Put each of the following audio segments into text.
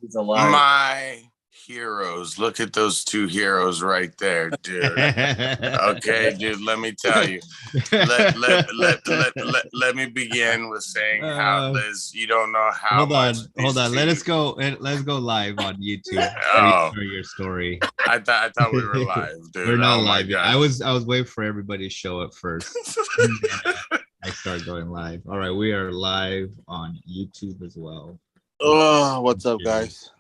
He's alive. My heroes. Look at those two heroes right there, dude. Okay, dude, let me tell you. Let me begin with saying how Liz, you don't know how hold on. Let's go live on YouTube. For your story. I thought we were live, dude. We're not live yet. I was waiting for everybody to show up first. I start going live. All right, we are live on YouTube as well. Oh, what's up, guys?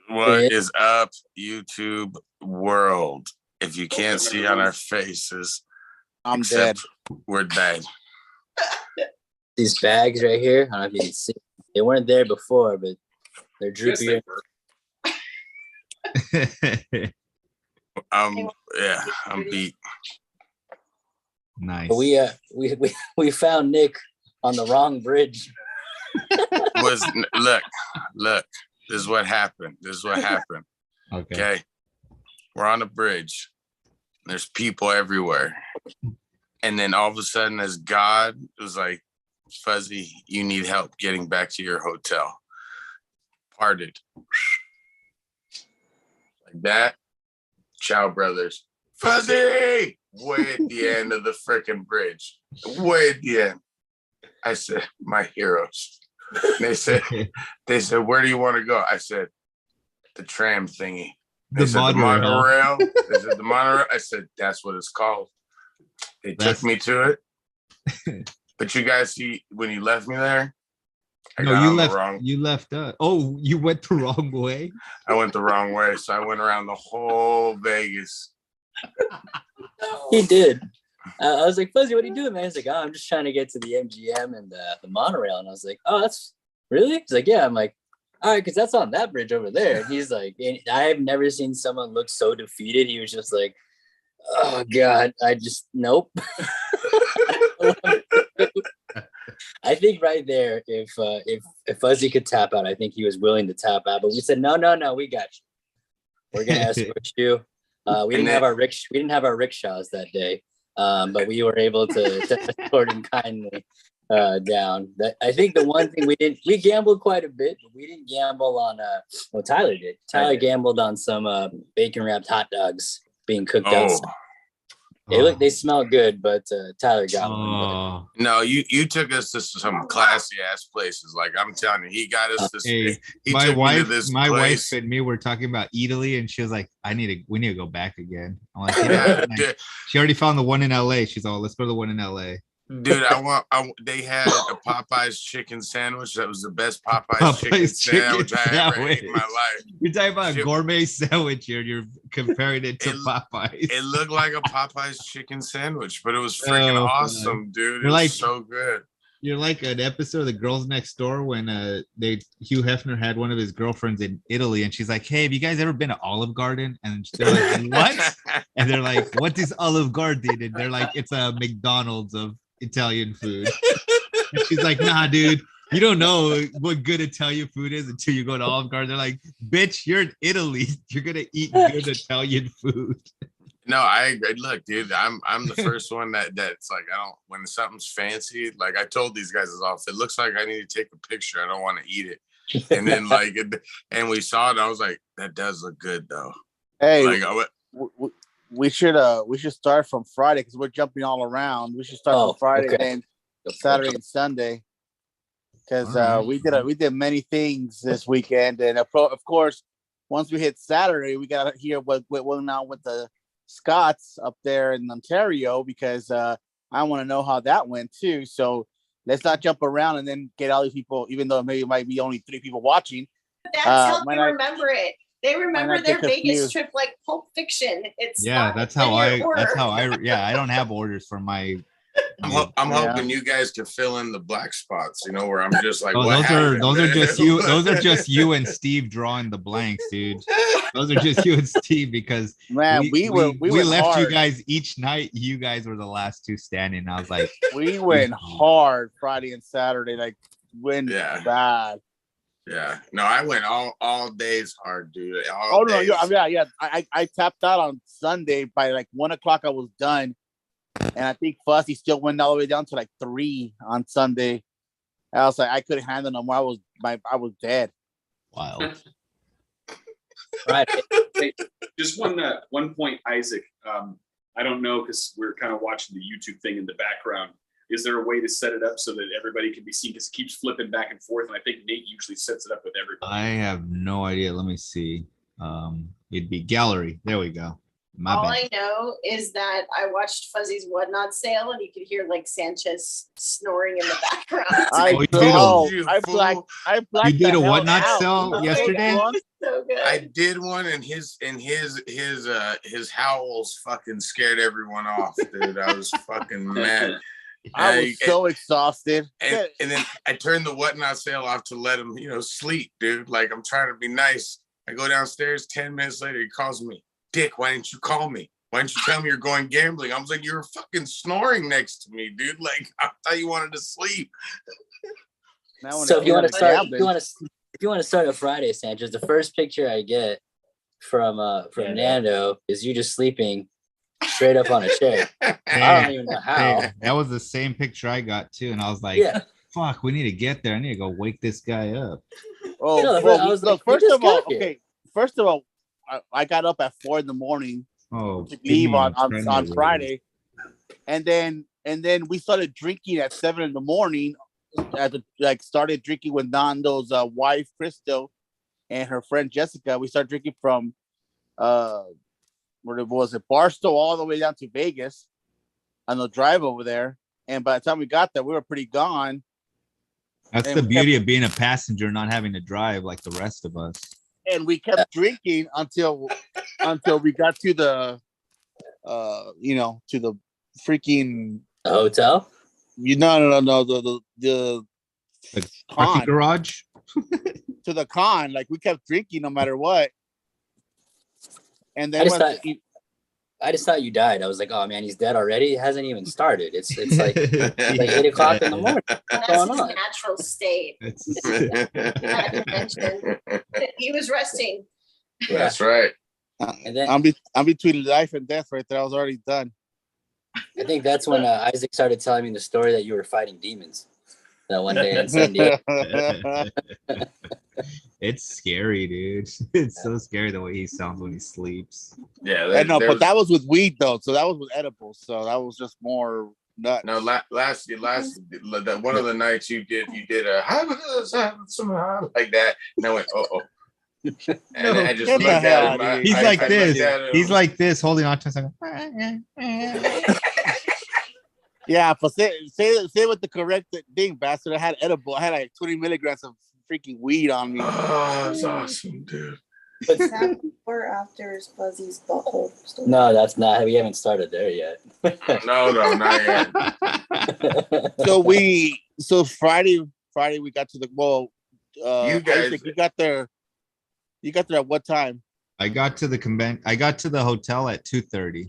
What is up, YouTube world? If you can't see on our faces, I'm dead. We're dead. These bags right here, I don't know if you can see. They weren't there before, but they're droopy. I'm beat. Nice. We found Nick on the wrong bridge. Look. This is what happened. Okay. We're on a bridge. There's people everywhere. And then all of a sudden, as God was like, Fuzzy, you need help getting back to your hotel. Parted. Like that. Ciao, brothers. Fuzzy! Way at the end of the freaking bridge. Way at the end. I said, my heroes. They said, where do you want to go? I said, the tram thingy. They said, the monorail. They said, the monorail. I said, that's what it's called. They took me to it. But you guys see, when you left me there, you left. Oh, you went the wrong way? I went the wrong way. So I went around the whole Vegas. He did. I was like, Fuzzy, what are you doing, man? He's like, I'm just trying to get to the MGM and the monorail. And I was like, oh, that's really? He's like, yeah. I'm like, all right, because that's on that bridge over there. And he's like, I have never seen someone look so defeated. He was just like, oh God, nope. I think right there, if Fuzzy could tap out, I think he was willing to tap out. But we said, no, we got you. We're gonna escort you. We didn't have our rickshaws that day. But we were able to escort him kindly down. I think the one thing we gambled quite a bit, but we didn't gamble on Tyler did. Tyler gambled on some bacon wrapped hot dogs being cooked outside. They smell good, but Tyler got one. No, you took us to some classy ass places. Like I'm telling you, he got us to. My wife and me were talking about Italy, and she was like, we need to go back again. I'm like, yeah. She already found the one in LA. She's all, let's go to the one in LA. Dude, they had a Popeyes chicken sandwich. That was the best Popeyes chicken sandwich I ever ate in my life. You're talking about a gourmet sandwich here. You're comparing it to Popeyes. It looked like a Popeyes chicken sandwich, but it was freaking awesome, dude. It was so good. You're like an episode of The Girls Next Door when Hugh Hefner had one of his girlfriends in Italy, and she's like, hey, have you guys ever been to Olive Garden? And they're like, what? And they're like, what is Olive Garden? And they're like, it's a McDonald's of Italian food. And she's like, nah, dude, you don't know what good Italian food is until you go to Olive Garden. They're like, bitch, you're in Italy. You're gonna eat good Italian food. No, I agree. Look, dude, I'm the first one that's like, when something's fancy, like I told these guys off, it looks like I need to take a picture. I don't want to eat it. And then and we saw it. I was like, that does look good though. Hey, we should start from Friday because we're jumping all around. We should start from Friday, then Saturday and Sunday, because we did many things this weekend, and of course, once we hit Saturday, we gotta hear what went on with the Scots up there in Ontario, because I want to know how that went too. So let's not jump around and then get all these people, even though maybe it might be only 3 people watching. That's how they remember it. They remember their Vegas trip like Pulp Fiction. That's how I don't have orders for my. I'm hoping you guys can fill in the black spots, where I'm just like, those are just you. Those are just you and Steve drawing the blanks, dude. Those are just you and Steve, because we left hard. You guys each night. You guys were the last 2 standing. I was like, we went hard Friday and Saturday, like went bad. Yeah, no, I went all days hard, dude. I tapped out on Sunday by like 1:00. I was done, and I think Fuzzy still went all the way down to like 3 on Sunday. I was like, I couldn't handle no more. I was dead. Wild. Right. Hey, just one point, Isaac. I don't know because we're kind of watching the YouTube thing in the background. Is there a way to set it up so that everybody can be seen? Because it keeps flipping back and forth, and I think Nate usually sets it up with everybody. I have no idea. Let me see. It'd be gallery. There we go. My All bad. I know is that I watched Fuzzy's Whatnot sale, and you could hear like Sanchez snoring in the background. You did a whatnot sale yesterday? So good. I did one, and his howls fucking scared everyone off, dude. I was fucking mad. I was so exhausted. And then I turned the whatnot sale off to let him, sleep, dude. Like, I'm trying to be nice. I go downstairs. 10 minutes later, he calls me. Dick, why didn't you call me? Why didn't you tell me you're going gambling? I was like, you were fucking snoring next to me, dude. Like, I thought you wanted to sleep. So if you want to start a Friday, Sanchez, the first picture I get from Nando is you just sleeping straight up on a chair. I don't even know how. That was the same picture I got too, and I was like, fuck, we need to get there. I need to go wake this guy up. Oh, first of all, I got up at 4 a.m. to leave on Friday, and then we started drinking at 7 a.m. Started drinking with Nando's wife Crystal and her friend Jessica. We started drinking from where was it, Barstow, all the way down to Vegas on the drive over there. And by the time we got there, we were pretty gone. That's the beauty of being a passenger, not having to drive like the rest of us. And we kept drinking until we got to the to the freaking hotel. The parking garage. To the con. Like, we kept drinking no matter what. And then I just thought you died. I was like, oh man, he's dead already. It hasn't even started. It's like 8 o'clock in the morning. That's his natural state. He was resting. That's right. And then I'm between life and death right there. I was already done. I think that's when Isaac started telling me the story that you were fighting demons that one day in San Diego. It's scary, dude. It's so scary the way he sounds when he sleeps. Yeah, but that was with weed though, so that was with edibles, so that was just more nuts. No, last one of the nights you did some like that, and I went, and I just looked at him. He's like this. He's like this, holding on to something. Yeah, but say with the correct thing, bastard. I had edible. I had like 20 milligrams of freaking weed on me. Oh, that's awesome, dude. Is that before or after Fuzzy's butthole story? No, that's not. We haven't started there yet. No, not yet. So Friday we got to the you guys, Isaac, you got there at what time? I got to the hotel at 2:30.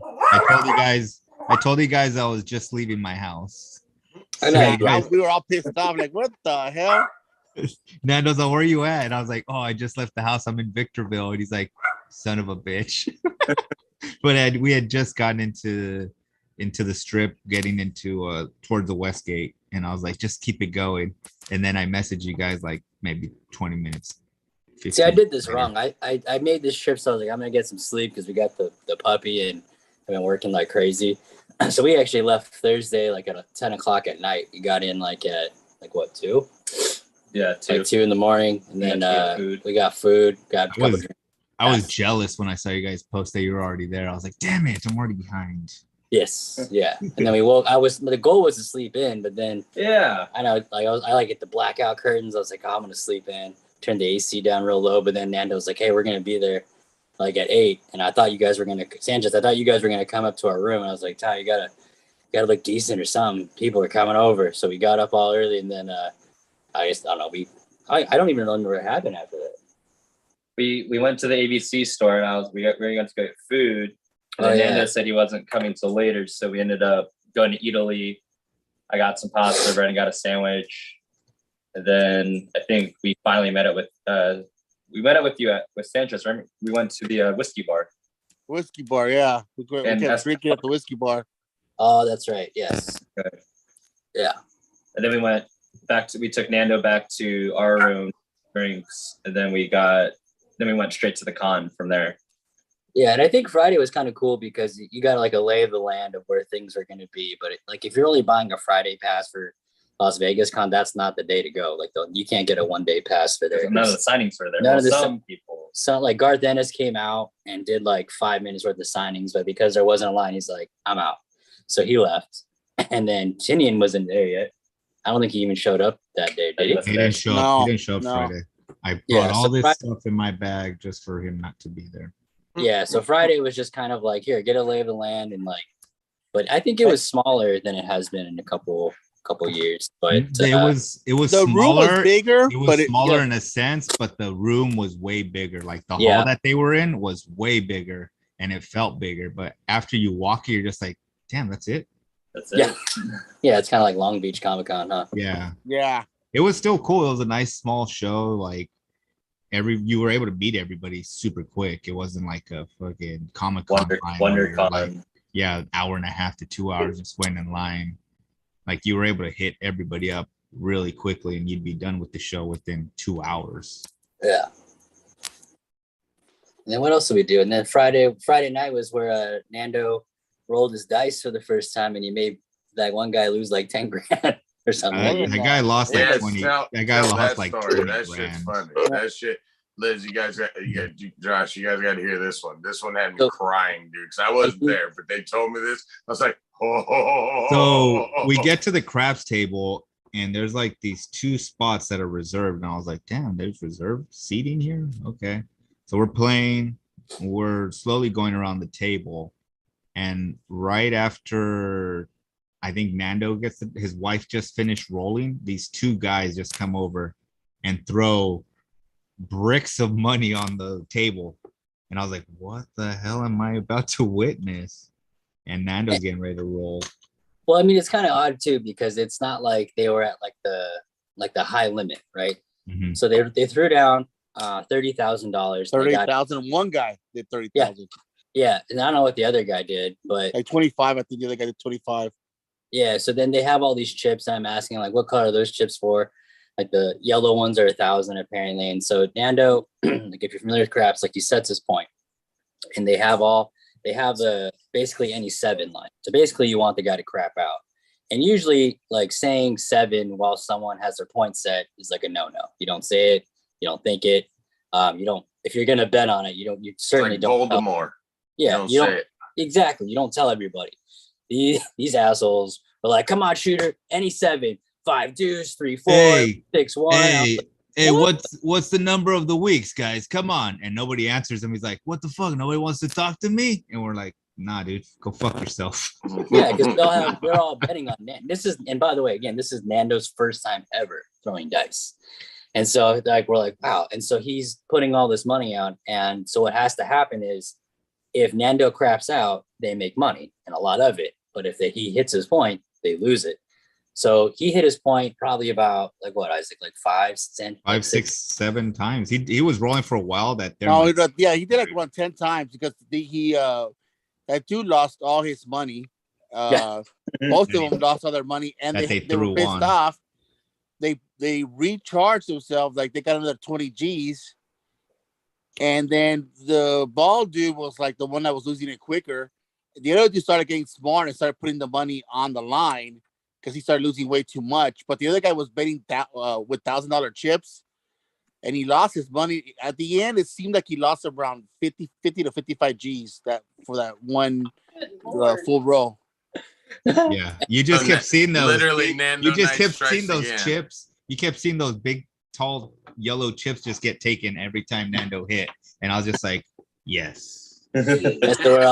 I told you guys I was just leaving my house. I know. We were all pissed off, like, what the hell? Nando's like, where are you at? And I was like, oh, I just left the house. I'm in Victorville. And he's like, son of a bitch. But we had just gotten into the strip, getting into towards the West Gate. And I was like, just keep it going. And then I messaged you guys like maybe 20 minutes. See, I did this wrong. I made this trip, so I was like, I'm going to get some sleep because we got the puppy and I've been working like crazy. So we actually left Thursday like at 10 o'clock at night. We got in like at 2? Yeah, 2. Like 2 in the morning, and then we got food. I was jealous when I saw you guys post that you were already there. I was like, damn it, I'm already behind. Yes, yeah. And then we woke. The goal was to sleep in, but then I know, like I like get the blackout curtains. I was like, oh, I'm gonna sleep in. Turn the AC down real low, but then Nando was like, hey, we're gonna be there like at 8, and I thought you guys were gonna come up to our room, and I was like, Ty, you gotta look decent or something. People are coming over, so we got up all early, and then I don't know. I don't even remember what happened after that. We went to the ABC store, and we were going to go get food. And Nando said he wasn't coming till later, so we ended up going to Italy. I got some pasta, Brennan got a sandwich, and then I think we finally met up with with Sanchez. Remember, we went to the whiskey bar. Whiskey bar, yeah. We kept drinking at the whiskey bar. Oh, that's right. Yes. Okay. Yeah. And then we went we took Nando back to our room, drinks, and then we went straight to the con from there. Yeah, and I think Friday was kind of cool because you got like a lay of the land of where things are going to be. But like if you're only buying a Friday pass for Las Vegas Con, that's not the day to go. Like you can't get a 1 day pass for there. None of the signings were there. None of the some people. So like Garth Ennis came out and did like 5 minutes worth of signings, but because there wasn't a line, he's like, I'm out. So he left. And then Tinian wasn't there yet. I don't think he even showed up that day, did he? He didn't show up. He didn't show up Friday. I brought all this stuff in my bag just for him not to be there. Yeah, so Friday was just kind of like, here, get a lay of the land, and like, but I think it was smaller than it has been in a couple years. But it was the smaller, room was bigger. It was smaller in a sense, but the room was way bigger. Like the hall that they were in was way bigger, and it felt bigger. But after you walk, you're just like, damn, that's it. That's it. Yeah, it's kind of like Long Beach Comic Con, huh? Yeah. It was still cool. It was a nice small show. Like you were able to meet everybody super quick. It wasn't like a fucking Comic Con WonderCon. Like, an hour and a half to 2 hours just waiting in line. Like you were able to hit everybody up really quickly, and you'd be done with the show within 2 hours. Yeah. And then what else did we do? And then Friday night was where Nando rolled his dice for the first time, and he made that one guy lose like 10 grand or something. That guy lost like 20. That guy lost like 20 That grand. shit's funny. That shit. Liz, you guys got Josh, you guys got to hear this one. This one had me crying, dude, because I wasn't there, but they told me this. I was like, So we get to the craps table, and there's like these 2 spots that are reserved, and I was like, damn, there's reserved seating here. Okay, so we're playing. We're slowly going around the table, and right after I think Nando gets his wife just finished rolling, these 2 guys just come over and throw bricks of money on the table, and I was like, what the hell am I about to witness? And Nando's getting ready to roll. Well, I mean, it's kind of odd too, because it's not like they were at like the high limit, right? Mm-hmm. So they threw down $30,000. 30,000. One guy did 30,000. Yeah, and I don't know what the other guy did, but like 25. I think the other guy did 25. Yeah, so then they have all these chips, and I'm asking like, what color are those chips for? Like the yellow ones are 1,000 apparently. And so Nando, like if you're familiar with craps, like he sets his point, and they have the basically any 7 line. So basically you want the guy to crap out. And usually like saying 7 while someone has their point set is like a no-no. You don't say it, you don't think it. You don't, if you're gonna bet on it, you certainly like don't. Voldemort. Yeah, you don't say it. Exactly. You don't tell everybody. These assholes are like, come on, shooter, any 7. 5 deuce, 3 4, 6 1. Hey, what's the number of the weeks, guys? Come on. And nobody answers him. He's like, what the fuck? Nobody wants to talk to me? And we're like, nah, dude, go fuck yourself. Yeah, because they're all betting on Nando. And by the way, again, this is Nando's first time ever throwing dice. And so like we're like, wow. And so he's putting all this money out. And so what has to happen is if Nando craps out, they make money, and a lot of it. But if he hits his point, they lose it. So he hit his point probably about like what, Isaac, like 5, 6, 7 times. He was rolling for a while. He did like around 10 times because that dude lost all his money. Most of them lost all their money, and they were pissed off. They recharged themselves, like they got another 20 G's, and then the ball dude was like the one that was losing it quicker. The other dude started getting smart and started putting the money on the line, because he started losing way too much. But the other guy was betting with $1,000 chips, and he lost his money. At the end, it seemed like he lost around 50 to 55 G's for that one full row. Yeah, you just kept seeing those. Literally, Nando. You just kept seeing those chips. You kept seeing those big, tall, yellow chips just get taken every time Nando hit, and I was just like, yes. So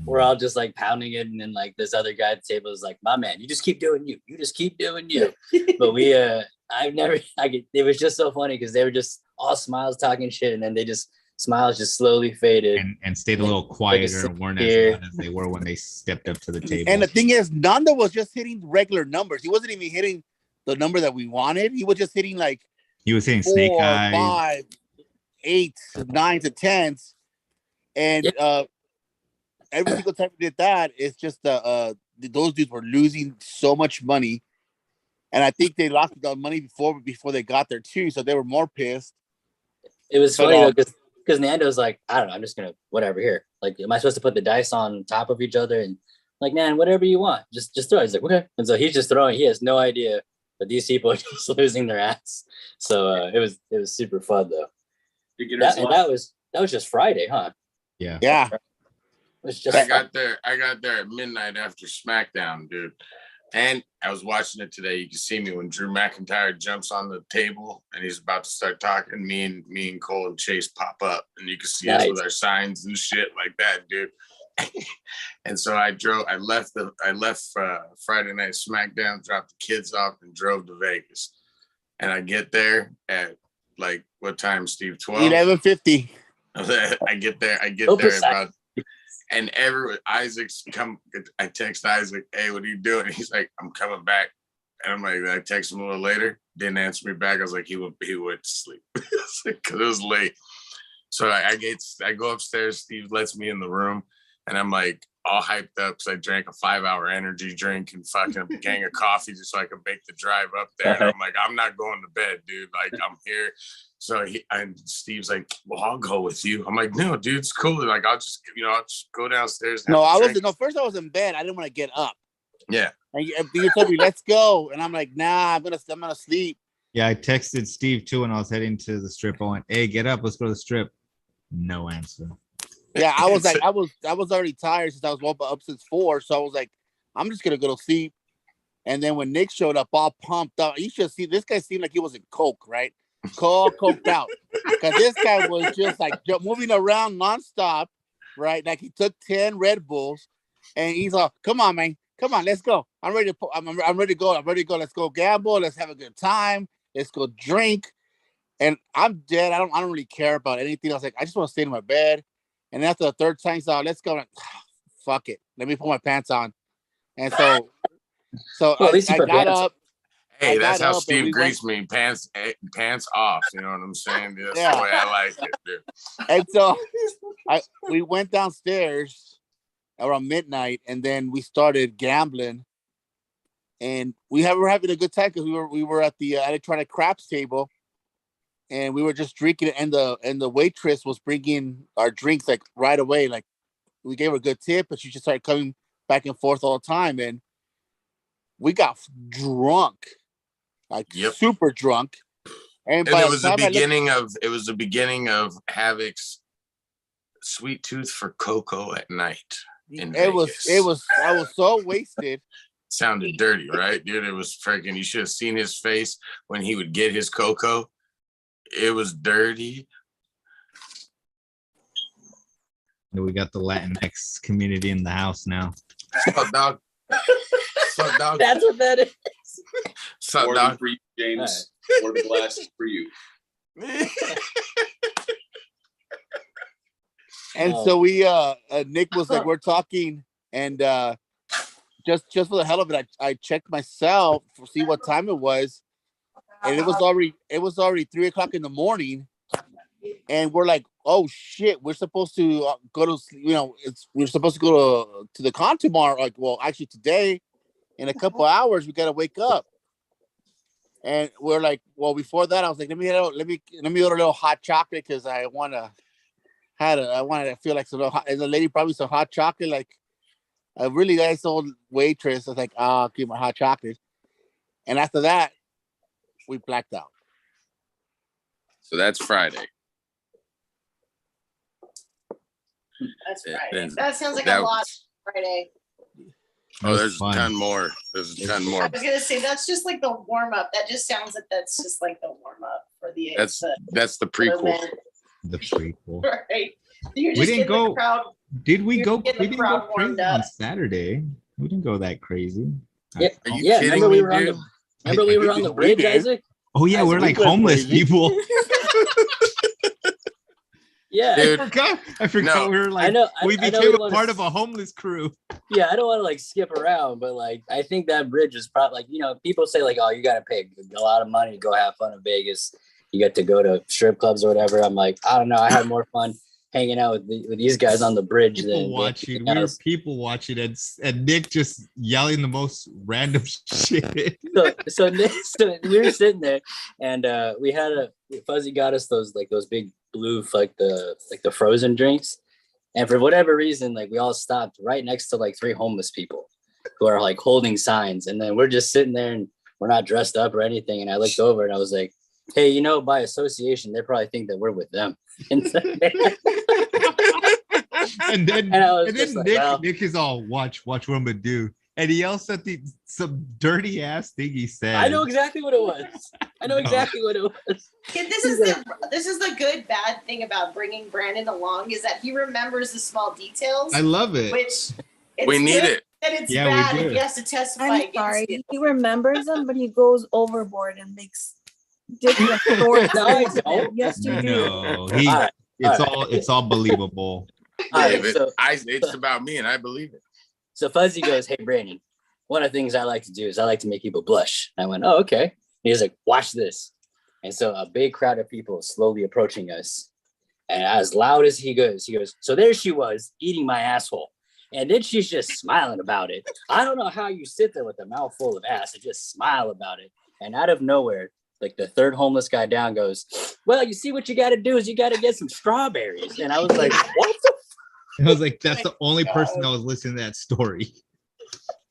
we're all just like pounding it, and then like this other guy at the table is like, my man, you just keep doing you just keep doing you. But it was just so funny because they were just all smiles talking shit, and then smiles just slowly faded and stayed a little quieter and weren't as loud as they were when they stepped up to the table. And the thing is, Nando was just hitting regular numbers. He wasn't even hitting the number that we wanted. He was just hitting like he was hitting 4, snake eyes, 5, 8, 9 to 10s. And every single time we did that, it's just those dudes were losing so much money. And I think they lost the money before they got there too, so they were more pissed. It was funny though, because Nando's like, I don't know, I'm just gonna whatever here. Like, am I supposed to put the dice on top of each other? And like, man, whatever you want, just throw it. He's like, okay. And so he's just throwing. He has no idea that these people are just losing their ass. So it was super fun though. That was just Friday, huh? Yeah. Yeah. It was just I got there at midnight after SmackDown, dude. And I was watching it today. You can see me when Drew McIntyre jumps on the table and he's about to start talking. Me and Cole and Chase pop up, and you can see us with our signs and shit like that, dude. And so I left Friday Night SmackDown, dropped the kids off, and drove to Vegas. And I get there at like what time, Steve? 11:50. I get there about. And Isaac's come. I text Isaac, "Hey, what are you doing?" He's like, "I'm coming back." And I'm like, I text him a little later. Didn't answer me back. I was like, he went to sleep because it was late. So I go upstairs. Steve lets me in the room, and I'm like all hyped up because I drank a 5-hour energy drink and fucking a gang of coffee just so I could make the drive up there. And I'm like, I'm not going to bed, dude. Like, I'm here. So Steve's like, well, I'll go with you. I'm like, no, dude, it's cool. Like, I'll just go downstairs. First I was in bed. I didn't want to get up. Yeah. And you told me, let's go. And I'm like, nah, I'm gonna sleep. Yeah, I texted Steve too when I was heading to the strip. I went, hey, get up, let's go to the strip. No answer. Yeah, I was like, I was already tired since I was up since 4. So I was like, I'm just gonna go to sleep. And then when Nick showed up, all pumped up, you should see this guy seemed like he was in coke, right? Coked out, because this guy was just like moving around nonstop, right? Like he took 10 Red Bulls, and he's like, "Come on, man, come on, let's go. I'm ready to go. Let's go gamble. Let's have a good time. Let's go drink." And I'm dead. I don't really care about anything. I was like, I just want to stay in my bed. And after the third time, so let's go. Like, fuck it. Let me put my pants on. And so well, I got up. Hey, that's how Steve greets me. Pants off. You know what I'm saying? That's the way I like it, dude. And so we went downstairs around midnight, and then we started gambling. And we were having a good time because we were at the electronic craps table, and we were just drinking. And the waitress was bringing our drinks like right away. Like, we gave her a good tip, but she just started coming back and forth all the time, and we got drunk. Like, super drunk, and it was the beginning of Havoc's sweet tooth for cocoa at night. I was so wasted. Sounded dirty, right, dude? It was freaking. You should have seen his face when he would get his cocoa. It was dirty. We got the Latinx community in the house now. Sup, dog? Sup, dog? That's what that is. Sup, dog? For you, James. Or the glasses for you. And so we Nick was like, we're talking, and just for the hell of it, I checked myself to see what time it was, and it was already 3:00 in the morning, and we're like, oh shit, we're supposed to go to, we're supposed to go to the con tomorrow. Like, well, actually today, in a couple hours, we gotta wake up. And we're like, well, before that, I was like, let me order a little hot chocolate because I wanted to feel like some hot, and the lady brought me some hot chocolate, like a really nice old waitress. I was like, I'll keep my hot chocolate. And after that, we blacked out. So that's Friday. That's Friday. That sounds like a lot. Friday. Oh, there's a ton more. There's a ton more. I was gonna say that's just like the warm up. That just sounds like that's just like the warm up for the. That's the prequel. The prequel. Right. We didn't go. Did we go? We didn't go crazy on up. Saturday. We didn't go that crazy. Yeah. Are you kidding me, dude? Remember we were on the bridge, Isaac? Oh yeah, we're like homeless people. Yeah, dude. I forgot. No, we were like, we became a part of a homeless crew. Yeah, I don't want to like skip around, but like I think that bridge is probably like, people say like, oh, you got to pay a lot of money to go have fun in Vegas. You get to go to strip clubs or whatever. I'm like, I don't know. I had more fun hanging out with these guys on the bridge. People watching. We were people watching, and Nick just yelling the most random shit. So we were sitting there, and we had Fuzzy got us those big blue like the frozen drinks, and for whatever reason, like we all stopped right next to like 3 homeless people who are like holding signs, and then we're just sitting there and we're not dressed up or anything. And I looked over and I was like, hey, by association, they probably think that we're with them. And then Nick is all watch what I'm gonna do. And he yells at some dirty ass thing he said. I know exactly what it was. Yeah, this is the good bad thing about bringing Brandon along is that he remembers the small details. I love it. Which we need it. And it's bad if he has to testify. I'm sorry. He remembers them, but he goes overboard and makes different stories. Yes, you do. No, it's all believable. David, it's about me, and I believe it. So Fuzzy goes, hey, Brandon, one of the things I like to do is I like to make people blush. And I went, oh, okay. And he's like, watch this. And so a big crowd of people slowly approaching us. And as loud as he goes, so there she was eating my asshole. And then she's just smiling about it. I don't know how you sit there with a mouthful of ass and just smile about it. And out of nowhere, like the 3rd homeless guy down goes, well, you see what you got to do is you got to get some strawberries. And I was like, what the I was like, that's the only person that was listening to that story.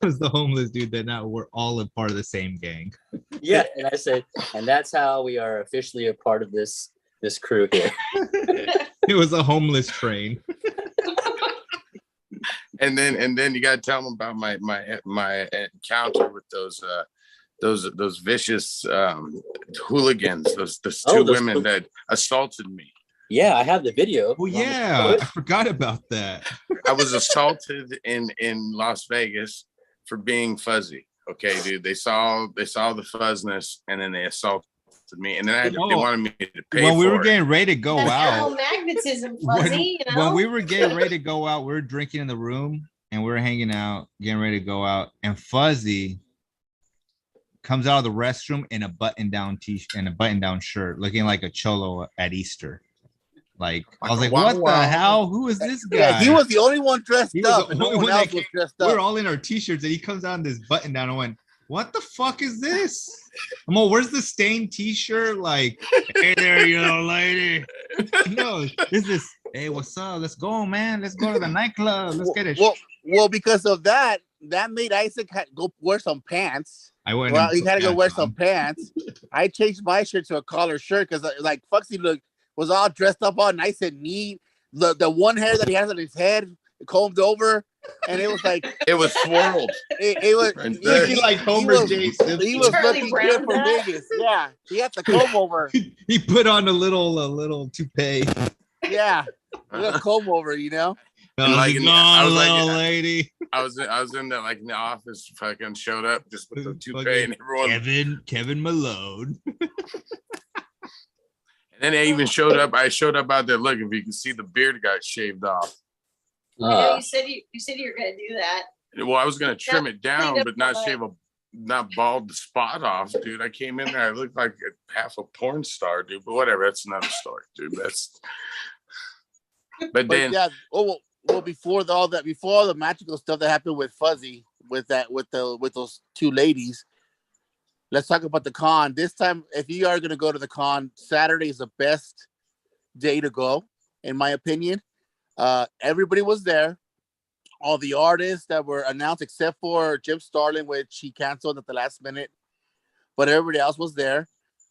It was the homeless dude that now we're all a part of the same gang. Yeah. And I said, and that's how we are officially a part of this crew here. It was a homeless train. And then you gotta tell them about my encounter with those vicious hooligans, those 2 women that assaulted me. Yeah, I have the video. Oh yeah, I forgot about that. I was assaulted in Las Vegas for being fuzzy. Okay, dude. They saw the fuzzness and then they assaulted me, and then they wanted me to pay. When we were getting ready to go out, magnetism, Fuzzy. When we were getting ready to go out, we were drinking in the room and we were hanging out, getting ready to go out, and Fuzzy comes out of the restroom in a button-down t-shirt and a button-down shirt, looking like a cholo at Easter. Like I was like, what the hell? Who is this guy? Yeah, he was the only one dressed up. No one else was dressed up. We're all in our t-shirts, and he comes out in this button-down and went, what the fuck is this? I'm like, where's the stained t-shirt? Like, hey there, you little lady. No, this is, hey, what's up? Let's go, man. Let's go to the nightclub. Let's get it. Well, because of that made Isaac go wear some pants. He had to go wear some pants. I changed my shirt to a collared shirt because like Fuxy was all dressed up all nice and neat. The one hair that he has on his head combed over, and it was like it was swirled. It was looking like Homer Jason. He was looking good for Vegas. Yeah, he had the comb over. He put on a little toupee. Yeah, a little comb over, lady. I was in the in the office, fucking showed up just with the toupee and everyone. Kevin Malone. And then I even showed up. I showed up out there. Look, if you can see, the beard got shaved off. Yeah, you said you were gonna do that. Well, I was gonna trim it down, but not bald the spot off, dude. I came in there. I looked like half a porn star, dude. But whatever. That's another story, dude. But then, yeah. Well, before all the magical stuff that happened with Fuzzy, with those 2 ladies. Let's talk about the con. This time, if you are going to go to the con, Saturday is the best day to go, in my opinion. Everybody was there. All the artists that were announced, except for Jim Starlin, which he canceled at the last minute. But everybody else was there.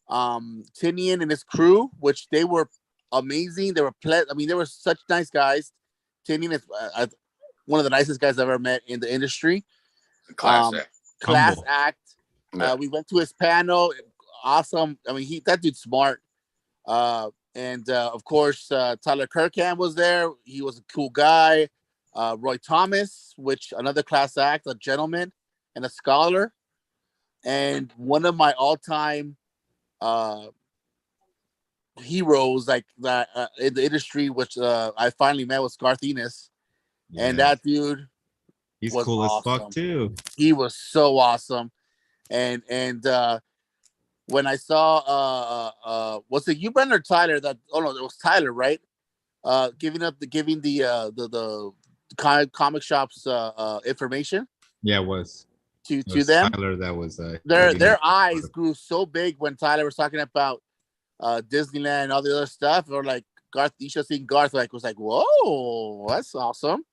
Tinian and his crew, which they were amazing. They were they were such nice guys. Tinian is one of the nicest guys I've ever met in the industry. Class act. We went to his panel. Awesome. I mean, that dude's smart. And of course, Tyler Kirkham was there. He was a cool guy. Roy Thomas, which another class act, a gentleman and a scholar. And one of my all-time heroes like that in the industry, which I finally met, was Garth Ennis. Yeah. And that dude, he's cool awesome. As fuck too. He was so awesome. And when I saw was it you, Brandon, or Tyler? It was Tyler, right? giving the comic shops information. Yeah, it was to them. Tyler, that was their eyes grew so big when Tyler was talking about Disneyland and all the other stuff. Or like Garth, you should have seen Garth. Like was like, whoa, that's awesome.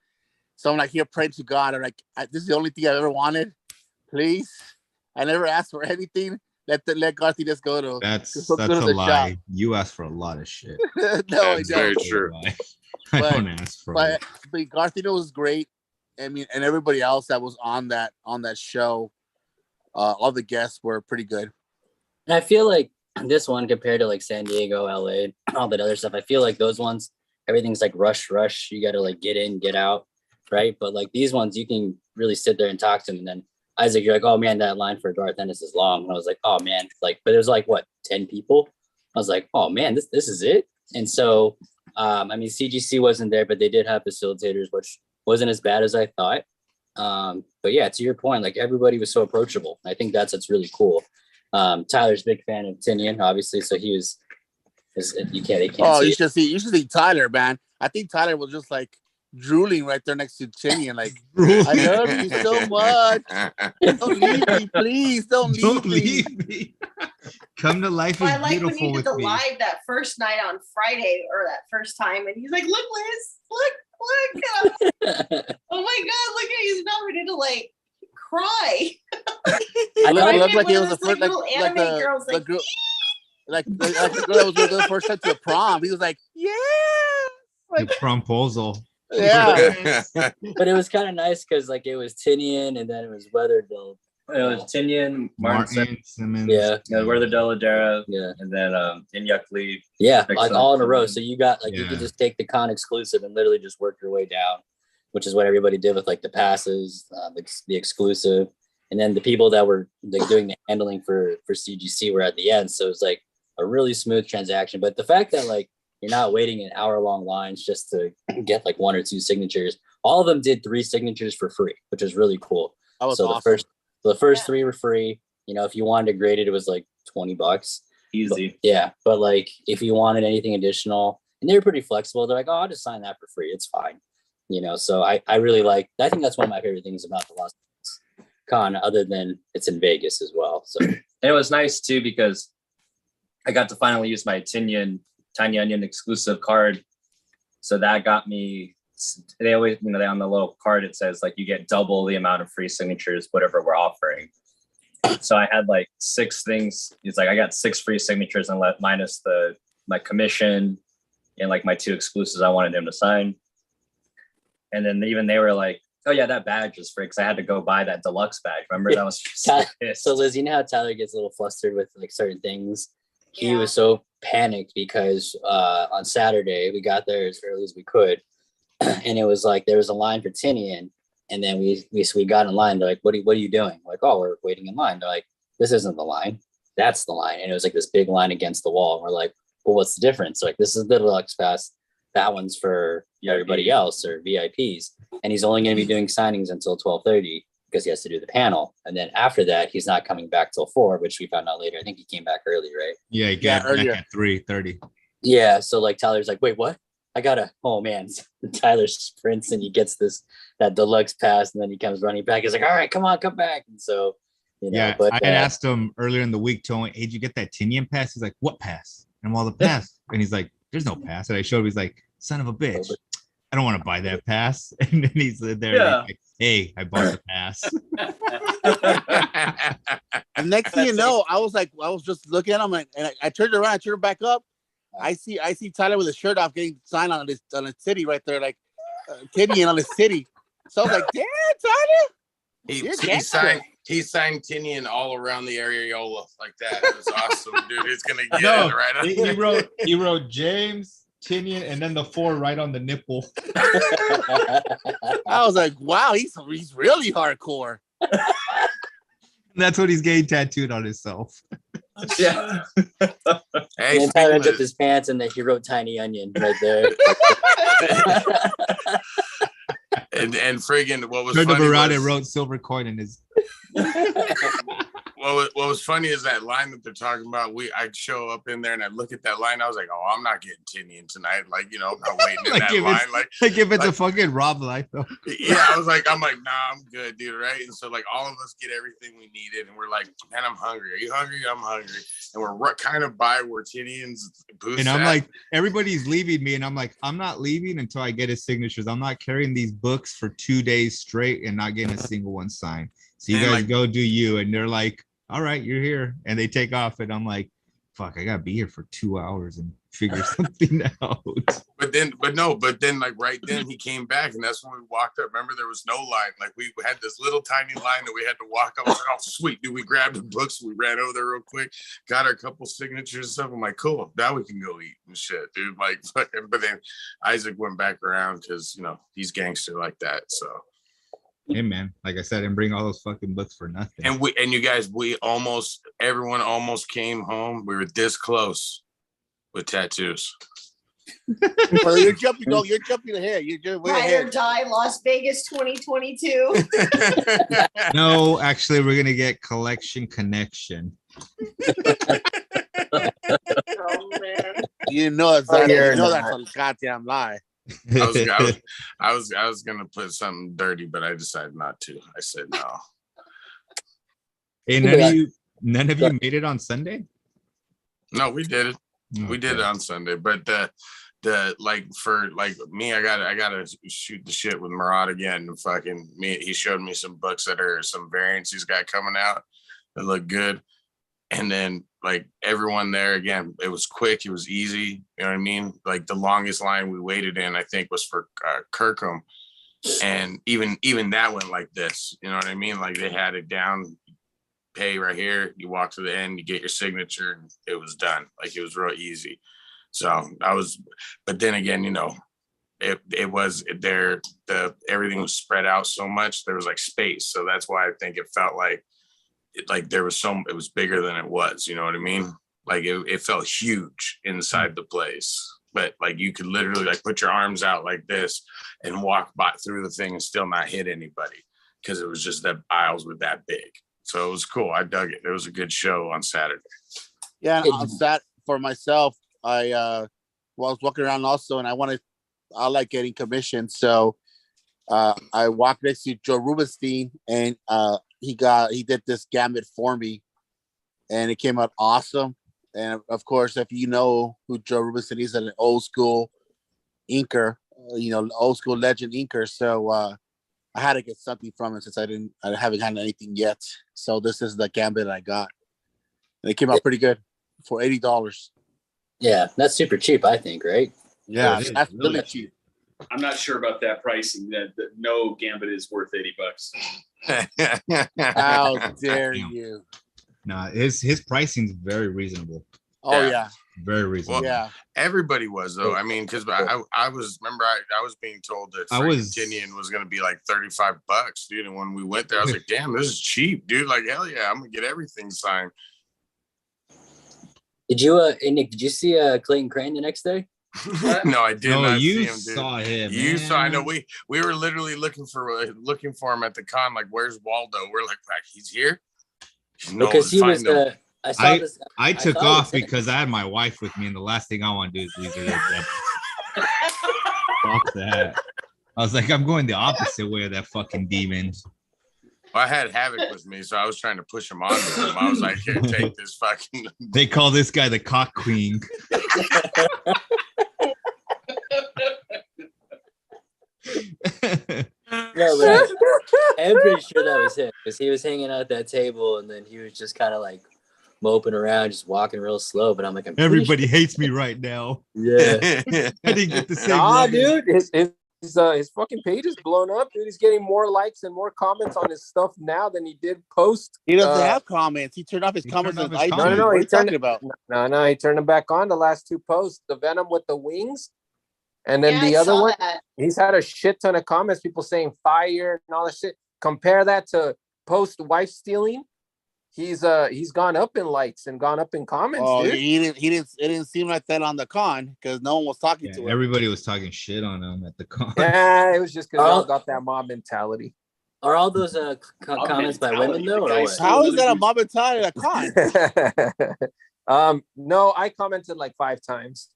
So I'm like here praying to God. I'm like, this is the only thing I've ever wanted. Please, I never asked for anything. Let Garth just go to. That's a lie. Shop. You asked for a lot of shit. No, that's very true. I don't ask for it. But Garthino was great. I mean, and everybody else that was on that show, all the guests were pretty good. And I feel like this one compared to like San Diego, LA, all that other stuff, I feel like those ones, everything's like rush. You got to like get in, get out, right? But like these ones, you can really sit there and talk to them. And then Isaac, you're like, oh man, that line for Garth Ennis is long. And I was like, oh man, like, but there's like what, 10 people? I was like, oh man, this is it. And so, I mean, CGC wasn't there, but they did have facilitators, which wasn't as bad as I thought. But yeah, to your point, like everybody was so approachable. I think that's what's really cool. Tyler's a big fan of Tinian, obviously, so he was. You can't. Oh, you should see Tyler, man. I think Tyler was just like drooling right there next to Tinian, like I love you so much. Don't leave me, please. Don't leave me. Come to life is beautiful when he did the live that first night on Friday or that first time, and he's like, "Look, Liz, look." Oh my God! Look at he's not ready to like cry. I know it looked like it was the first, like the girl, like the girl that was the first time to the prom. He was like, yeah, like the promposal. Yeah, but it was kind of nice because like it was Tinian and then it was Weatherdale. It was Tinian, Martin Simmons, Weatherdale, yeah, and then Inyuk Lee. Yeah, like all in a row. So you got like you could just take the con exclusive and literally just work your way down, which is what everybody did with like the passes, the exclusive, and then the people that were like doing the handling for CGC were at the end. So it was like a really smooth transaction. But the fact that like you're not waiting in hour-long lines just to get like 1 or 2 signatures. All of them did 3 signatures for free, which was really cool. That was so awesome. The first 3 were free. You know, if you wanted to grade it, it was like $20. Easy. But like if you wanted anything additional, and they were pretty flexible, they're like, oh, I'll just sign that for free. It's fine. You know, so I really like, I think that's one of my favorite things about the Las Vegas Con, other than it's in Vegas as well. So and it was nice too, because I got to finally use my Tiny Onion exclusive card. So that got me, they always, you know, they on the little card, it says like you get double the amount of free signatures, whatever we're offering. So I had like 6 things. It's like I got 6 free signatures and minus my commission and like my 2 exclusives I wanted him to sign. And then even they were like, oh yeah, that badge is free, because I had to go buy that deluxe badge. Remember that was so Liz, you know how Tyler gets a little flustered with like certain things? He was so panicked because on Saturday we got there as early as we could, and it was like there was a line for Tinian, and then we got in line. They're like, what are you doing? We're like, oh, we're waiting in line. They're like, this isn't the line, that's the line. And it was like this big line against the wall. And we're like, well, what's the difference? Like, this is the deluxe pass, that one's for everybody else or VIPs, and he's only going to be doing signings until 12:30 because he has to do the panel. And then after that, he's not coming back till 4, which we found out later. I think he came back early, right? Yeah, he got back at 3:30. Yeah. So like Tyler's like, wait, what? Oh man. Tyler sprints and he gets that deluxe pass, and then he comes running back. He's like, all right, come back. And so, you know, yeah, but I had asked him earlier in the week, told him, hey, did you get that Tinian pass? He's like, what pass? And well, the pass. And he's like, there's no pass. And I showed him, he's like, son of a bitch, I don't want to buy that pass. And then he's there like, hey, I bought the pass. And next thing you know, I was just looking at him, and I turned around, I turned back up. I see Tyler with his shirt off getting signed on his city right there, like Tinian on his city. So I was like, damn, Tyler. He signed Tinian all around the areola like that. It was awesome, dude. He's gonna get it right on. He wrote James, Tinian, and then the 4 right on the nipple. I was like, wow, he's really hardcore. That's what he's getting tattooed on himself. Yeah. Hey, and Tyler unzipped his pants, and then he wrote Tiny Onion right there. and friggin' what was turned funny him around was, and wrote silver coin in his. what was funny is that line that they're talking about. I show up in there and I look at that line. I was like, oh, I'm not getting Tinian tonight. Like, you know, I'm not waiting in that line. Like if it's a fucking Rob life though. Yeah, I'm like, nah, I'm good, dude. Right. And so like all of us get everything we needed, and we're like, man, I'm hungry. Are you hungry? I'm hungry. And we're kind of by where Tinian's booth. And I'm like, everybody's leaving me, and I'm like, I'm not leaving until I get his signatures. I'm not carrying these books for 2 days straight and not getting a single one signed. So you guys go do you. And they're like, all right, you're here. And they take off. And I'm like, fuck, I gotta be here for 2 hours and figure something out. But then like right then he came back, and that's when we walked up. Remember, there was no line. Like we had this little tiny line that we had to walk up. I was like, oh sweet, dude. We grabbed the books, we ran over there real quick, got our couple signatures and stuff. I'm like, cool, now we can go eat and shit, dude. Like, but then Isaac went back around because you know he's gangster like that. So hey man, like I said, and bring all those fucking books for nothing. And you guys, everyone almost came home. We were this close with tattoos. Well, you're jumping ahead. You're just way Ride ahead. or die, Las Vegas 2022. No, actually, we're gonna get collection connection. Oh man. You know that's a goddamn lie. I was gonna put something dirty, but I decided not to. I said no. Hey, none of you made it on Sunday? No, we did it. Okay. We did it on Sunday, but the like for like me, I gotta shoot the shit with Murad again. And fucking me, he showed me some books that are some variants he's got coming out that look good. And then like everyone there again, it was quick, it was easy. You know what I mean? Like the longest line we waited in, I think, was for Kirkham, and even that went like this. You know what I mean? Like they had it down, pay right here. You walk to the end, you get your signature, and it was done. Like it was real easy. So but then again, you know, it was there. Everything was spread out so much. There was like space, so that's why I think it felt like. There was it was bigger than it was, you know what I mean? Like it felt huge inside the place, but like you could literally like put your arms out like this and walk through the thing and still not hit anybody because it was just that aisles were that big. So it was cool. I dug it. It was a good show on Saturday. Yeah, and on Saturday for myself, I was walking around also, and I like getting commissions, so I walked next to Joe Rubenstein, and he did this gambit for me, and it came out awesome. And of course, if you know who Joe Rubenstein is, an old school inker, old school legend inker. So I had to get something from it since I haven't had anything yet. So this is the gambit I got, and it came out pretty good for $80. Yeah, that's super cheap, I think, right? Yeah, that's really cheap. I'm not sure about that pricing. That no gambit is worth $80. How dare you? No, his pricing is very reasonable. Oh yeah, very reasonable. Well, yeah, everybody was though. I mean, because I was being told that Tinian was going to be like $35, dude. And when we went there, I was like, damn, this is cheap, dude. Like hell yeah, I'm gonna get everything signed. Did you, Nick? Did you see Clayton Crane the next day? No, I did not see him. You saw him. You saw. I know. We were literally looking for him at the con. Like, where's Waldo? We're like, he's here. No, because he was. I took off because I had my wife with me, and the last thing I want to do is leave her there. Fuck that. I was like, I'm going the opposite way of that fucking demon. Well, I had Havoc with me, so I was trying to push him onto him. I was like, here, take this fucking. They call this guy the cock queen. No, but I'm pretty sure that was him because he was hanging out at that table and then he was just kind of like moping around, just walking real slow. But I'm like, everybody hates me right now. Yeah, I didn't get the same. Nah, dude, his fucking page is blown up, dude. He's getting more likes and more comments on his stuff now than he did post. He doesn't have comments. He turned off his comments. No, he turned about. No, he turned them back on. The last two posts, the Venom with the wings. And then the other one, he's had a shit ton of comments, people saying fire and all that shit. Compare that to post wife stealing. He's gone up in likes and gone up in comments. Oh, dude. It didn't seem like that on the con because no one was talking to him. Everybody was talking shit on him at the con. Yeah, it was just because they all got that mob mentality. Are all those comments by women though, or what? How is that a mom mentality at a con? No, I commented like 5 times.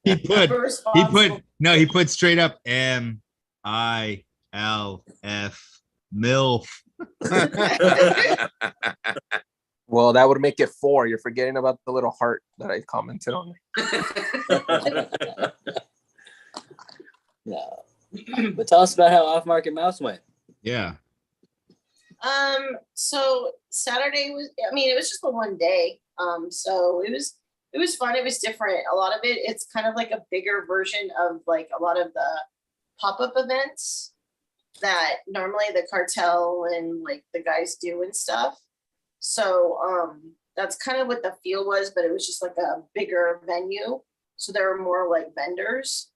He put straight up MILF MILF. Well, that would make it 4. You're forgetting about the little heart that I commented on. No. But tell us about how Off Market Mouse went. Yeah. So Saturday was, I mean, it was just the one day. So it was fun. It was different. A lot of it's kind of like a bigger version of like a lot of the pop-up events that normally the cartel and like the guys do and stuff. So that's kind of what the feel was, but it was just like a bigger venue. So there were more like vendors.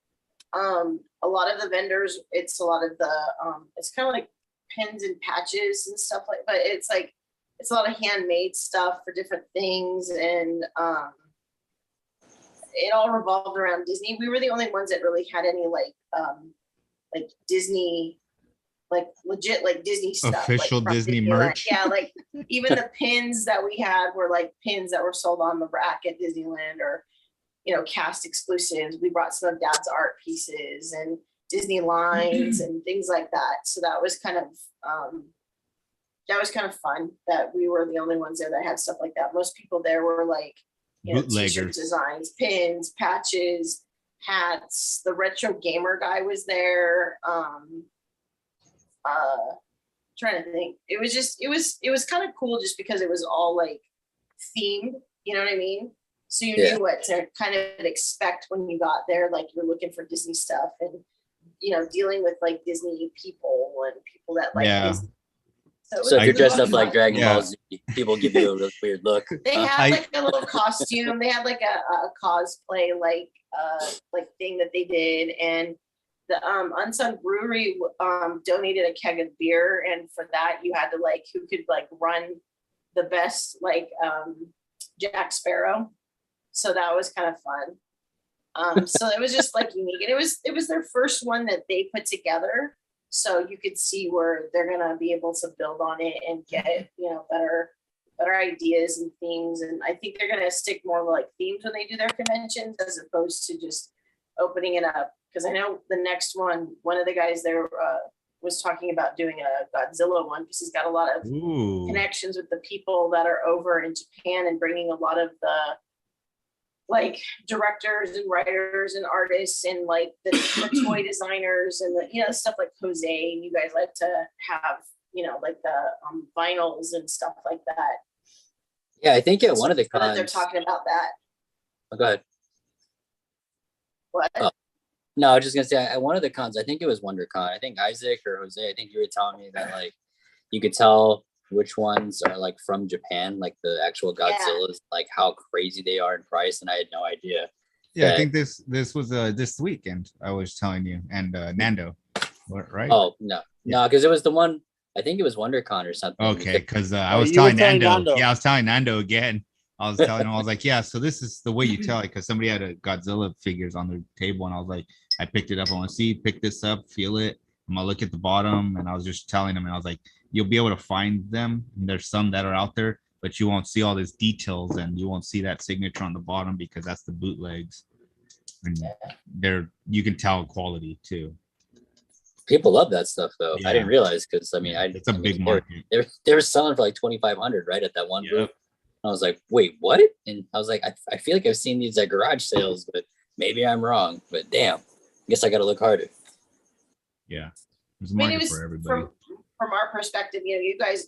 A lot of the vendors, it's a lot of the it's kind of like pins and patches and stuff like, but it's like it's a lot of handmade stuff for different things, and it all revolved around Disney. We were the only ones that really had any like Disney, like legit like Disney stuff, official like Disney Disneyland. merch. Yeah, like even the pins that we had were like pins that were sold on the rack at Disneyland, or cast exclusives. We brought some of Dad's art pieces and Disney lines and things like that. So that was kind of fun that we were the only ones there that had stuff like that. Most people there were like t-shirt designs, pins, patches, hats. The retro gamer guy was there. Trying to think. It was kind of cool just because it was all like themed, you know what I mean? So you knew what to kind of expect when you got there. Like you're looking for Disney stuff and, dealing with like Disney people and people that like Disney. So if you're dressed up like Dragon Ball Z, people give you a really weird look. They had like a little costume. They had like a cosplay like thing that they did. And the Unsung Brewery donated a keg of beer. And for that, you had to like, who could like run the best, like Jack Sparrow. So that was kind of fun. So it was just like unique, and it was their first one that they put together. So you could see where they're gonna be able to build on it and get better ideas and themes. And I think they're gonna stick more like themes when they do their conventions as opposed to just opening it up. Because I know the next one of the guys there was talking about doing a Godzilla one because he's got a lot of connections with the people that are over in Japan and bringing a lot of the like directors and writers and artists and like the toy designers and the stuff like Jose, and you guys like to have like the vinyls and stuff like that. Yeah, I think at one of the cons they're talking about that. Oh, go ahead. What? Oh. No, I was just gonna say at one of the cons, I think it was WonderCon. I think Isaac or Jose, I think you were telling me that like you could tell which ones are like from Japan, like the actual Godzillas, like how crazy they are in price, and I had no idea. Yeah, I think this was this weekend I was telling you, and Nando, right? Oh no, because it was the one. I think it was WonderCon or something. Okay, because I was telling Nando. Yeah, I was telling Nando again. I was telling him, I was like, yeah, so this is the way you tell it, because somebody had a Godzilla figures on their table, and I was like, I picked it up. I want to see, pick this up, feel it. I'm gonna look at the bottom, and I was just telling him, and I was like, you'll be able to find them. And there's some that are out there, but you won't see all these details, and you won't see that signature on the bottom because that's the bootlegs. And you can tell quality too. People love that stuff though. Yeah. I didn't realize because it's a big market. They were selling for like 2,500 right at that one booth. I was like, wait, what? And I was like, I feel like I've seen these at garage sales, but maybe I'm wrong. But damn, I guess I got to look harder. Yeah, there's a market for everybody. From our perspective, you guys,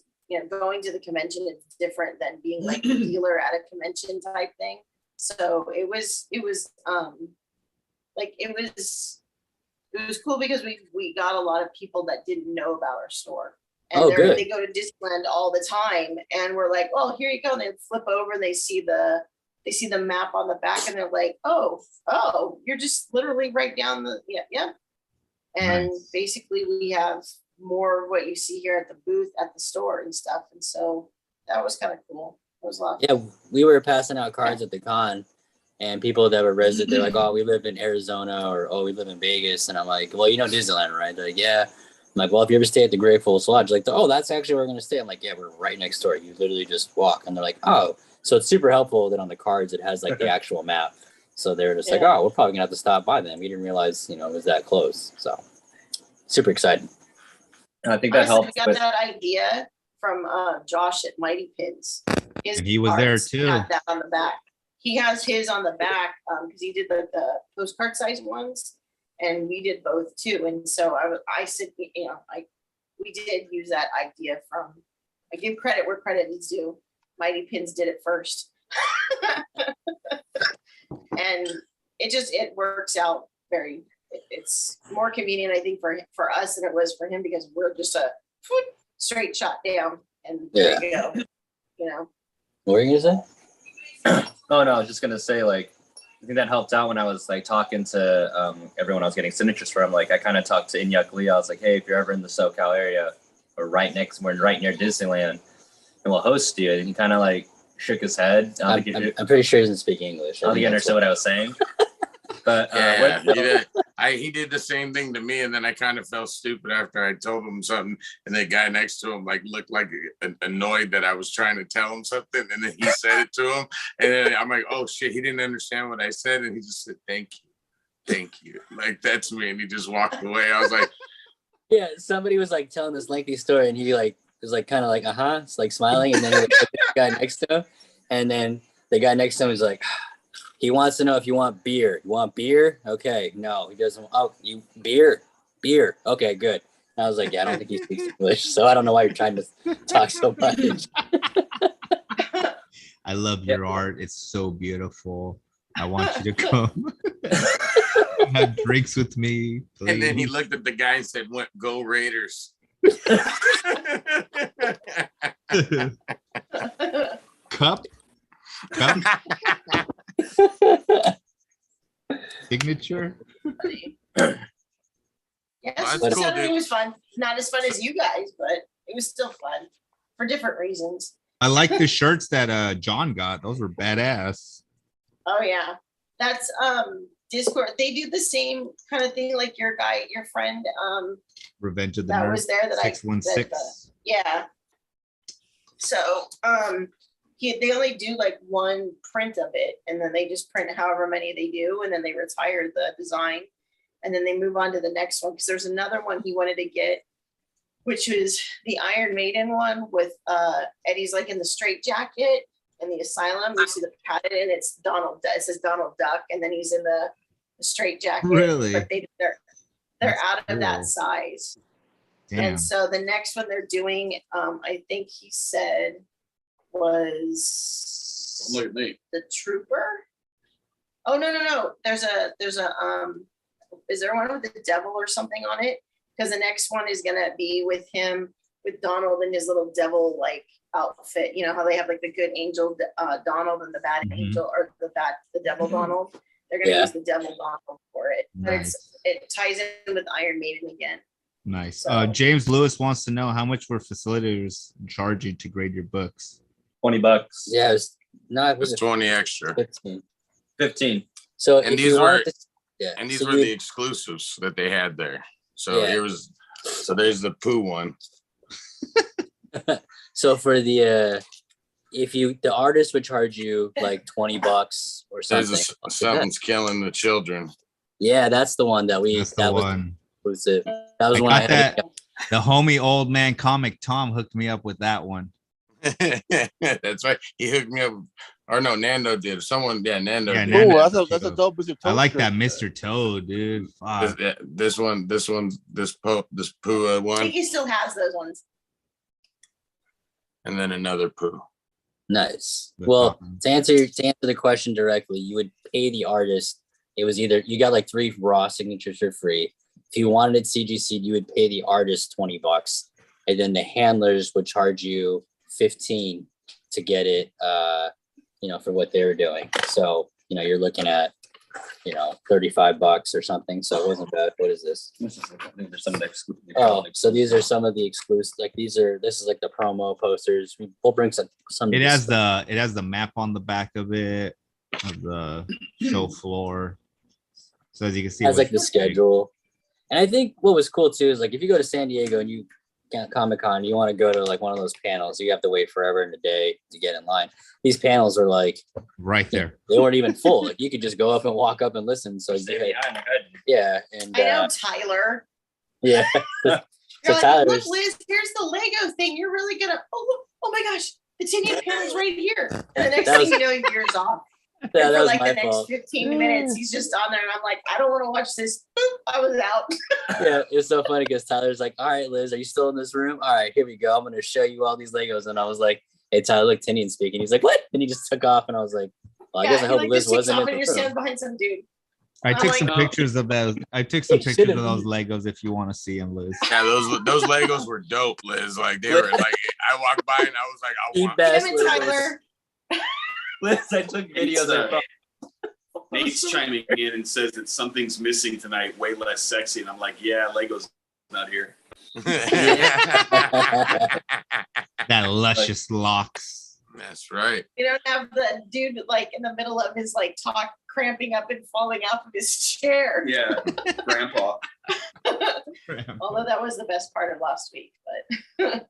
going to the convention is different than being like a dealer at a convention type thing. So it was cool because we got a lot of people that didn't know about our store. And they go to Disneyland all the time, and we're like, "Well, here you go." And they flip over, and they see the map on the back, and they're like, "Oh, you're just literally right down the yeah." And basically, we have more of what you see here at the booth at the store and stuff, and so that was kind of cool. It was a lot. Yeah, we were passing out cards at the con, And people that were resident, they're like, oh, we live in Arizona, or oh, we live in Vegas. And I'm like, well, you know Disneyland, right? They're like, yeah. I'm like, well, if you ever stay at the Great Falls Lodge, like, oh, that's actually where we're gonna stay. I'm like, yeah, we're right next door. You literally just walk. And they're like, oh, so it's super helpful that on the cards it has like the actual map. So they're just like, oh, we're probably gonna have to stop by then. We didn't realize, you know, it was that close. So super exciting. And I think that helps. I got that idea from Josh at Mighty Pins. And he was there too. Had that on the back. He has his on the back because he did the postcard size ones, and we did both too. And so I said, you know, we did use that idea from. I give credit where credit is due. Mighty Pins did it first, and it works out very. It's more convenient, I think, for us than it was for him, because we're just a straight shot down, and there you go. You know. What were you gonna say? Oh no, I was just gonna say, like, I think that helped out when I was like talking to everyone I was getting signatures from. Like, I kind of talked to Inyuk Lee. I was like, hey, if you're ever in the SoCal area, or we're right near Disneyland, and we'll host you. And he kind of like shook his head. I'm pretty sure he doesn't speak English. I don't think he understood what I was saying. But he did the same thing to me, and then I kind of felt stupid after I told him something, and the guy next to him like looked like annoyed that I was trying to tell him something, and then he said it to him, and then I'm like, oh shit, he didn't understand what I said, and he just said thank you, like that's me, and he just walked away. I was like, yeah, somebody was like telling this lengthy story, and he like was like kind of like it's like smiling, and then he looked at the guy next to him, and then the guy next to him was like. He wants to know if you want beer. You want beer? Okay. No, he doesn't. Oh, you beer. Okay, good. And I was like, yeah, I don't think he speaks English, so I don't know why you're trying to talk so much. I love your art. It's so beautiful. I want you to come have drinks with me, please. And then he looked at the guy and said, "What? Go Raiders." Cup. Signature. Yes, it was fun. Not as fun as you guys, but it was still fun for different reasons. I like the shirts that John got. Those were badass. Oh yeah, that's Discord. They do the same kind of thing like your friend Revenge of the that Nerds, was there that 616. Yeah. So they only do like one print of it, and then they just print however many they do, and then they retire the design, and then they move on to the next one, because there's another one he wanted to get, which was the Iron Maiden one with Eddie's like in the straight jacket in the asylum. You see the padded, and it's Donald. It says Donald Duck, and then he's in the straight jacket. Really? But they're out of that size. Damn. And so the next one they're doing, I think he said, was Don't look at me. The Trooper. Oh no. There's a is there one with the devil or something on it? Because the next one is gonna be with him, with Donald in his little devil like outfit. You know how they have like the good angel Donald and the bad angel, or the devil Donald. They're gonna use the devil Donald for it. Nice. But it ties in with Iron Maiden again. Nice. So, James Lewis wants to know how much were facilitators charging to grade your books? $20. Yeah, it was 20 extra. 15. So and these were the exclusives that they had there. So there's the poo one. So for the the artist would charge you like $20 or something. Something's killing the children. Yeah, that's the one that we. That was it. That was one I had. The homie old man comic Tom hooked me up with that one. That's right. He hooked me up. Or no, Nando did. Nando did. Oh, that's a dope Mr. Toad. I like that Mr. Toad, dude. This poo one. I think he still has those ones. And then another poo. Nice. Well, to answer the question directly, you would pay the artist. It was either you got like 3 raw signatures for free. If you wanted it CGC, you would pay the artist $20, and then the handlers would charge you $15 to get it. For what they were doing. So you're looking at $35 or something. So it wasn't bad. What is this? So these are some of the exclusive. Like this is like the promo posters. We'll bring some. It has the map on the back of it. of the show floor. So as you can see, has like the schedule. And I think what was cool too is like if you go to San Diego and you get Comic-Con, you want to go to like one of those panels, you have to wait forever in the day to get in line. These panels are like right there. They weren't even full. Like you could just go up and walk up and listen. So yeah, and I know Tyler. Yeah. You're like, look, Liz, here's the Lego thing. You're really gonna oh my gosh, the Tinian panel's right here. And the next thing you know, he veers off. Yeah, for like the next 15 minutes, he's just on there, and I'm like, I don't want to watch this. Boop, I was out. Yeah, it's so funny because Tyler's like, all right, Liz, are you still in this room? All right, here we go. I'm gonna show you all these Legos. And I was like, hey, Tyler, look, Tinian speaking. He's like, what? And he just took off, and I was like, well, I guess I hope Liz wasn't in the room. You're standing behind some dude. I took some pictures of those. I took some pictures of those Legos if you want to see them, Liz. Yeah, those Legos were dope, Liz. Like they were like I walked by and I was like, I want Tyler. Liz, I took videos of Nate's chiming in and says that something's missing tonight, way less sexy. And I'm like, yeah, Lego's not here. That luscious locks. That's right. You don't have the dude like in the middle of his like talk cramping up and falling off of his chair. Yeah, grandpa. Although that was the best part of last week, but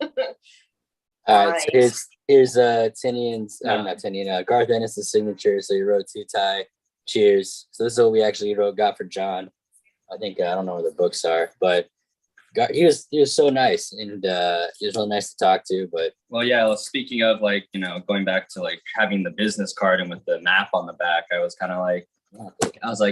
all right, so here's Tinian's not Tinian, Garth Ennis' signature. So he wrote to Ty, cheers. So this is what we actually got for John. I think I don't know where the books are, but he was so nice, and he was really nice to talk to. But well, yeah. Well, speaking of like going back to like having the business card and with the map on the back, I was kind of like,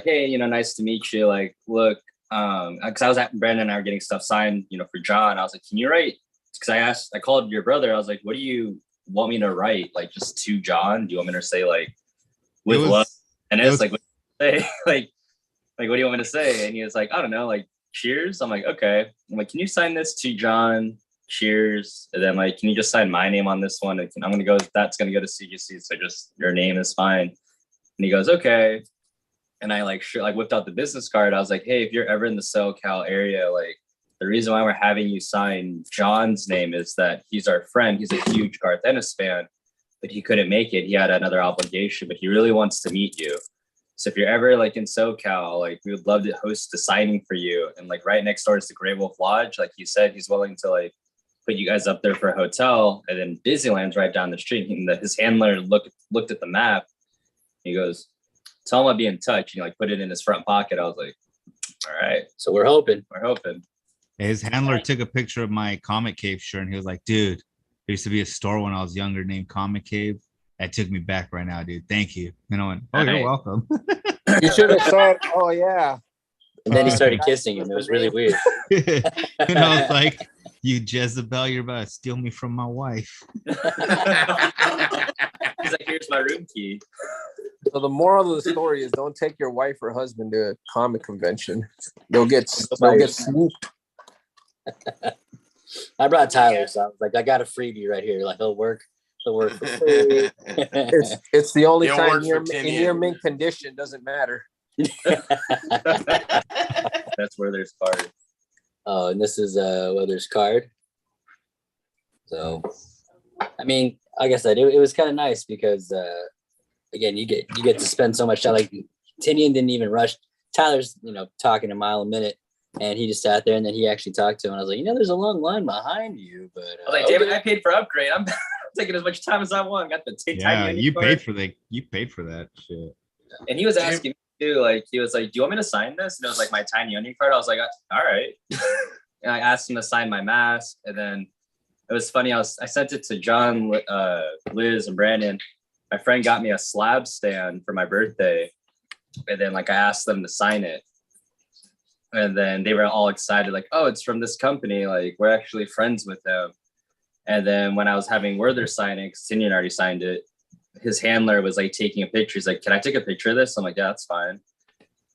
hey, nice to meet you. Like, look, because I was at Brandon and I were getting stuff signed, for John. I was like, can you write? Because I called your brother. I was like, what do you want me to write? Like, just to John? Do you want me to say like with love? And it's like, what do you say? like, what do you want me to say? And he was like, I don't know, like. Cheers. I'm like, okay. I'm like, can you sign this to John? Cheers. And then like, can you just sign my name on this one? And I'm gonna go. That's gonna go to CGC. So just your name is fine. And he goes, okay. And I like whipped out the business card. I was like, hey, if you're ever in the SoCal area, like the reason why we're having you sign John's name is that he's our friend. He's a huge Garth Ennis fan, but he couldn't make it. He had another obligation, but he really wants to meet you. So if you're ever like in SoCal, like we would love to host a signing for you. And like right next door is the Grey Wolf Lodge. Like he said, he's willing to like put you guys up there for a hotel. And then Disneyland's right down the street. And his handler looked at the map. He goes, tell him I'll be in touch. And like put it in his front pocket. I was like, all right. So we're hoping. His handler took a picture of my Comic Cave shirt and he was like, dude, there used to be a store when I was younger named Comic Cave. That took me back right now, dude. Thank you. And I went, oh, you're welcome. You should have said, oh, yeah. And then he started kissing him. It was really weird. And I was like, you Jezebel, you're about to steal me from my wife. He's like, here's my room key. So the moral of the story is don't take your wife or husband to a comic convention. They'll get swooped. I brought Tyler, so I was like, I got a freebie right here. Like, he'll work for free. It's the only time you're in your mint condition. Doesn't matter. That's where there's card. Oh, and this is Weather's card. So, I mean, like I said, it was kind of nice because again, you get to spend so much time. Like Tinian didn't even rush. Tyler's talking a mile a minute, and he just sat there, and then he actually talked to him. And I was like, there's a long line behind you, but I was like, David, I paid for upgrade. I'm taking as much time as I want. Got the you paid for that shit. And he was asking me too, like he was like, do you want me to sign this? And it was like my tiny onion card. I was like, all right. And I asked him to sign my mask, and then it was funny. I sent it to John, Liz, and Brandon. My friend got me a slab stand for my birthday, and then like I asked them to sign it, and then they were all excited, like, oh, it's from this company. Like we're actually friends with them. And then when I was having Werther sign it, because Tinian already signed it, his handler was like taking a picture. He's like, can I take a picture of this? I'm like, yeah, that's fine.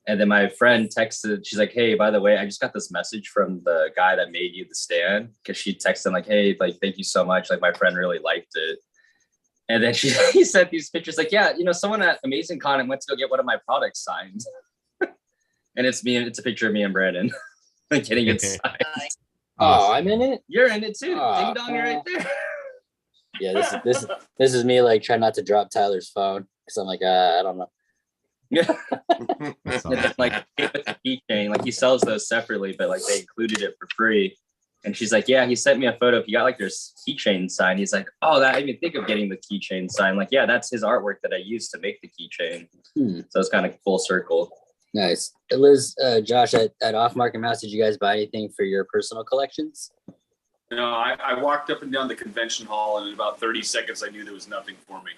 And then my friend texted, she's like, hey, by the way, I just got this message from the guy that made you the stand. Because she texted him like, hey, like, thank you so much. Like my friend really liked it. And then he sent these pictures like, yeah, someone at Amazing Con went to go get one of my products signed. And it's a picture of me and Brandon getting it signed. Oh, I'm in it. You're in it too. Ding dong, you're right there. Yeah, this is me like trying not to drop Tyler's phone. because I'm like, I don't know. Yeah. Like with the keychain, like he sells those separately, but like they included it for free. And she's like, yeah, he sent me a photo. If you got like your keychain sign, he's like, oh, that I didn't even think of getting the keychain sign. Like, yeah, that's his artwork that I used to make the keychain. So it's kind of full circle. Nice. Liz, Josh, at Off Market Mouse, did you guys buy anything for your personal collections? No, I walked up and down the convention hall, and in about 30 seconds, I knew there was nothing for me.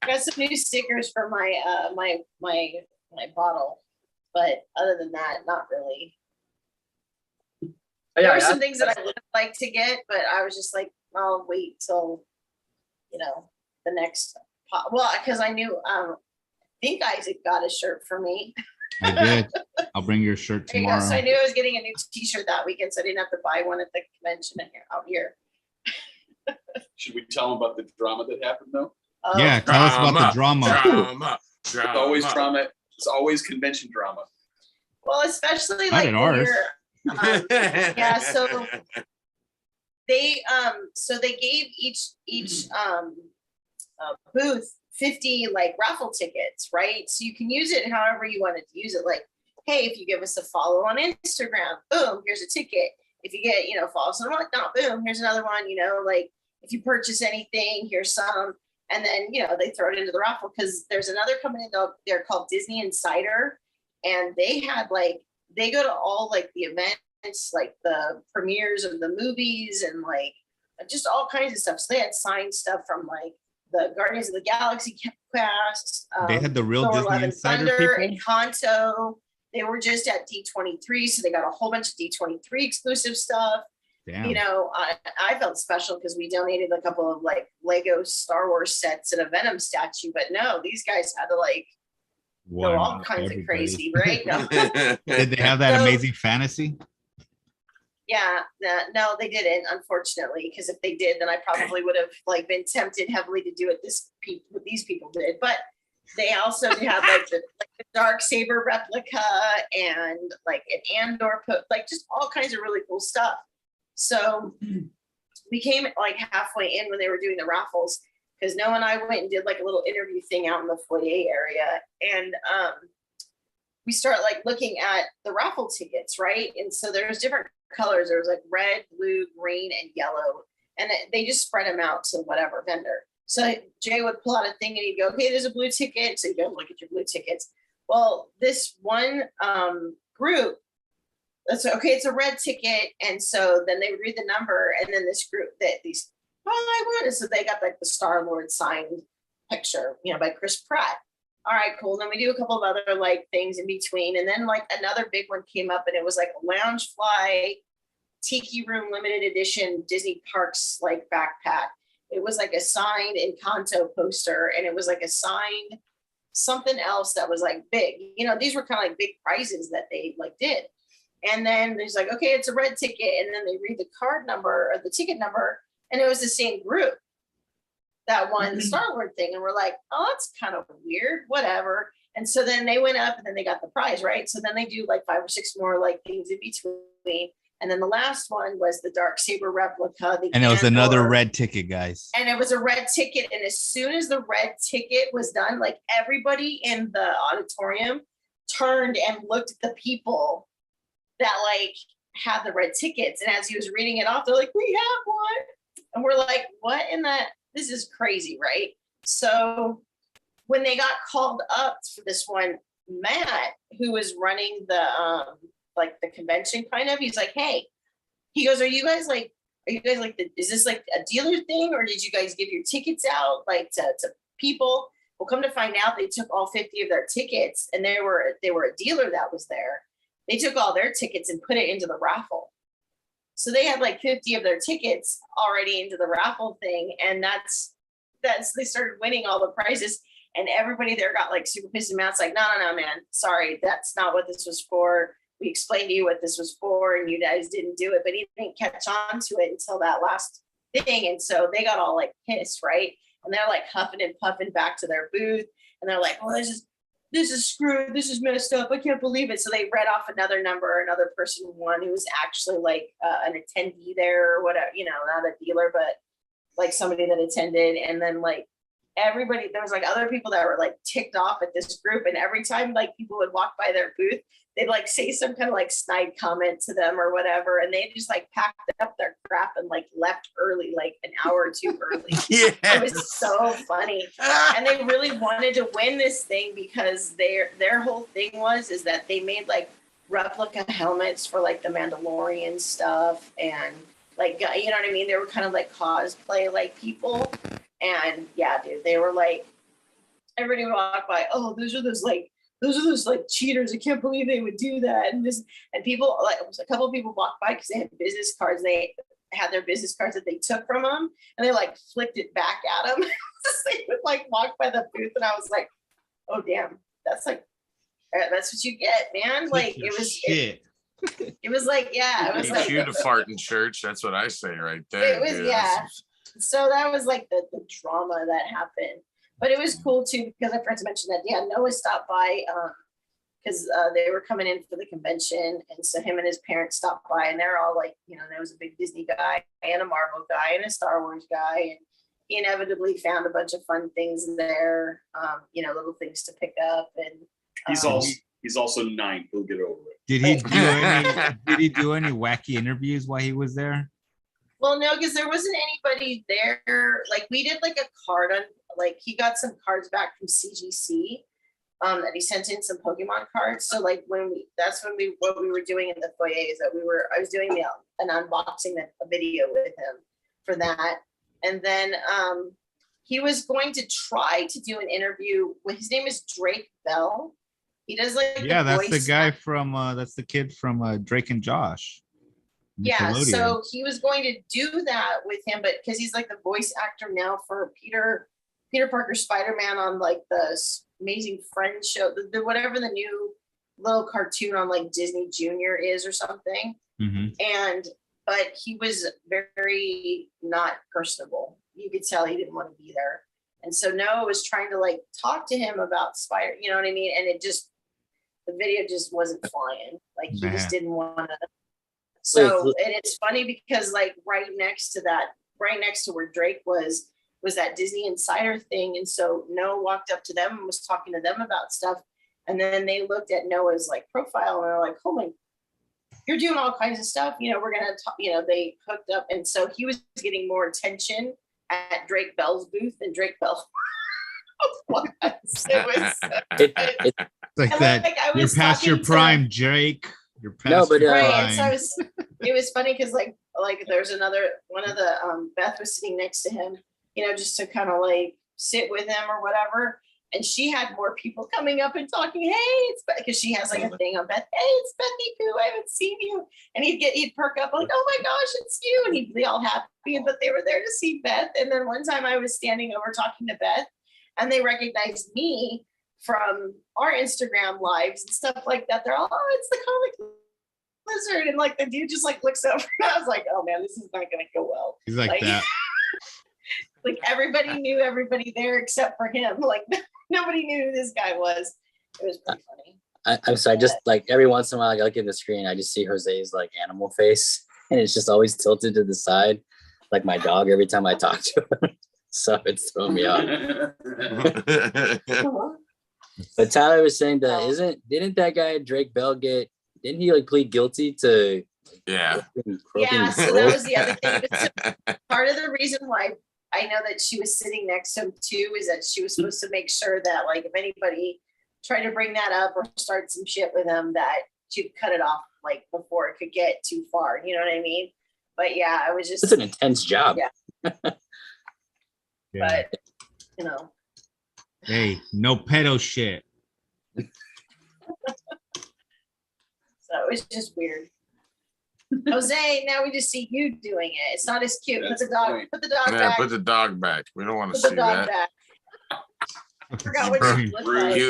Got some new stickers for my my bottle, but other than that, not really. There were some things that I would like to get, but I was just like, I'll wait till the next. Well, because I knew I think Isaac got a shirt for me. I did. I'll bring your shirt tomorrow. So I knew I was getting a new T-shirt that weekend, so I didn't have to buy one at the convention out here. Should we tell them about the drama that happened though? Yeah, tell us about the drama. It's always drama. It's always convention drama. Well, especially not like at ours. Yeah, so they gave each booth 50 like raffle tickets, right? So you can use it however you wanted to use it. Like, hey, if you give us a follow on Instagram, boom, here's a ticket. If you get, follow us on whatnot, boom, here's another one. Like if you purchase anything, here's some. And then, they throw it into the raffle because there's another company there called Disney Insider. And they go to all like the events, like the premieres of the movies and like just all kinds of stuff. So they had signed stuff from like the Guardians of the Galaxy cast. They had the real Thor: Disney Love and Insider Thunder, people. Encanto. They were just at D23, so they got a whole bunch of D23 exclusive stuff. Damn. I felt special because we donated a couple of like Lego Star Wars sets and a Venom statue, but no, these guys had to like go all kinds of crazy, right? No. Did they have that amazing fantasy? Yeah, no, they didn't, unfortunately, because if they did, then I probably would have like been tempted heavily to do what these people did. But they also have like the dark saber replica and like an Andor like just all kinds of really cool stuff. So we came like halfway in when they were doing the raffles because Noah and I went and did like a little interview thing out in the foyer area, and we start like looking at the raffle tickets, right? And so there's different colors. There was like red, blue, green, and yellow, and they just spread them out to whatever vendor. So Jay would pull out a thing and he'd go, okay, there's a blue ticket. So you go look at your blue tickets. Well, this one group, that's okay, it's a red ticket. And so then they would read the number, and then this group so they got like the Star-Lord signed picture, by Chris Pratt. All right, cool. Then we do a couple of other like things in between. And then like another big one came up, and it was like a Loungefly Tiki Room limited edition Disney Parks like backpack. It was like a signed Encanto poster, and it was like a signed something else that was like big. These were kind of like big prizes that they like did. And then there's like, okay, it's a red ticket. And then they read the card number or the ticket number, and it was the same group that won the Star-Lord thing. And we're like, oh, that's kind of weird, whatever. And so then they went up and then they got the prize, right? So then they do like 5 or 6 more like things in between. And then the last one was the dark saber replica. And it was another red ticket, guys. And it was a red ticket. And as soon as the red ticket was done, like everybody in the auditorium turned and looked at the people that like had the red tickets. And as he was reading it off, they're like, we have one. And we're like, what in that? This is crazy, right? So when they got called up for this one, Matt, who was running the like the convention kind of, he's like, hey, he goes, are you guys like, is this like a dealer thing, or did you guys give your tickets out like to people? Well, come to find out, they took all 50 of their tickets, and they were a dealer that was there. They took all their tickets and put it into the raffle. So they had like 50 of their tickets already into the raffle thing. And that's they started winning all the prizes, and everybody there got like super pissed. And Matt's like, no, man, sorry, that's not what this was for. We explained to you what this was for, and you guys didn't do it. But he didn't catch on to it until that last thing. And so they got all like pissed, right? And they're like huffing and puffing back to their booth. And they're like, well, this is screwed. This is messed up. I can't believe it. So they read off another number. Another person won who was actually like an attendee there or whatever, not a dealer, but like somebody that attended, and then like everybody, there was like other people that were like ticked off at this group, and every time like people would walk by their booth, they'd like say some kind of like snide comment to them or whatever, and they just like packed up their crap and like left early, like an hour or two early. Yeah, it was so funny. And they really wanted to win this thing because their whole thing is that they made like replica helmets for like the Mandalorian stuff, and like, you know what I mean, they were kind of like cosplay like people. And yeah, dude, they were like, everybody would walk by, oh, those are those like cheaters. I can't believe they would do that. And people, like, a couple of people walked by because they had business cards. They had their business cards that they took from them, and they like flipped it back at them. They would like walk by the booth, and I was like, oh damn, that's what you get, man. Like it was shit. It was like, yeah, it was like cute to fart in church. That's what I say right there. It was, dude. Yeah. So that was like the drama that happened. But it was cool too, because I forgot to mention that, yeah, Noah stopped by because they were coming in for the convention. And so him and his parents stopped by, and they're all like, you know, there was a big Disney guy and a Marvel guy and a Star Wars guy. And he inevitably found a bunch of fun things there, you know, little things to pick up. And he's also 9. He'll get over it. Did he do any wacky interviews while he was there? Well, no, because there wasn't anybody there. Like we did like a card on, like he got some cards back from CGC that he sent in some Pokemon cards. So like what we were doing in the foyer is that I was doing an unboxing a video with him for that. And then he was going to try to do an interview with, his name is Drake Bell. He does like, yeah, that's the guy from that's the kid from Drake and Josh. Yeah, so he was going to do that with him, but because he's like the voice actor now for Peter Parker Spider-Man on like the Amazing Friends show, the whatever the new little cartoon on like Disney Junior is or something. Mm-hmm. But he was very not personable. You could tell he didn't want to be there. And so Noah was trying to like talk to him about Spider, you know what I mean? And the video just wasn't flying. Like he just didn't want to. So, and it's funny because like right next to where Drake was that Disney Insider thing. And so Noah walked up to them and was talking to them about stuff. And then they looked at Noah's like profile and they're like, oh my, you're doing all kinds of stuff. You know, we're going to talk, you know, they hooked up. And so he was getting more attention at Drake Bell's booth than Drake Bell was. It's like that. Like, you're past your prime, Drake. You're past right. And so it was funny because like there's one of the Beth was sitting next to him, you know, just to kind of like sit with him or whatever. And she had more people coming up and talking, hey, it's Beth, because she has like a thing on Beth, hey, it's Bethy Pooh, I haven't seen you. And he'd perk up like, oh my gosh, it's you. And he'd be all happy, but they were there to see Beth. And then one time I was standing over talking to Beth, and they recognized me from our Instagram lives and stuff like that. They're all, oh, it's the comic lizard. And like the dude just like looks over, and I was like, oh man, this is not gonna go well. He's like that. Like everybody knew everybody there except for him. Like nobody knew who this guy was. It was pretty funny. I'm sorry, just like every once in a while I look at the screen, I just see Jose's like animal face, and it's just always tilted to the side, like my dog every time I talk to him. So it's throwing me off. But Tyler was saying that didn't that guy Drake Bell didn't he like plead guilty to yeah, so that was the other thing. So part of the reason why I know that she was sitting next to him too is that she was supposed to make sure that like if anybody tried to bring that up or start some shit with him, that she'd cut it off like before it could get too far. You know what I mean? But yeah, I was just, it's an intense job. Yeah. But you know, hey, no pedo shit. So it was just weird. Jose, now we just see you doing it. It's not as cute. Put the dog back. Put the dog back. We don't want to see that. Back. I forgot what she looked like.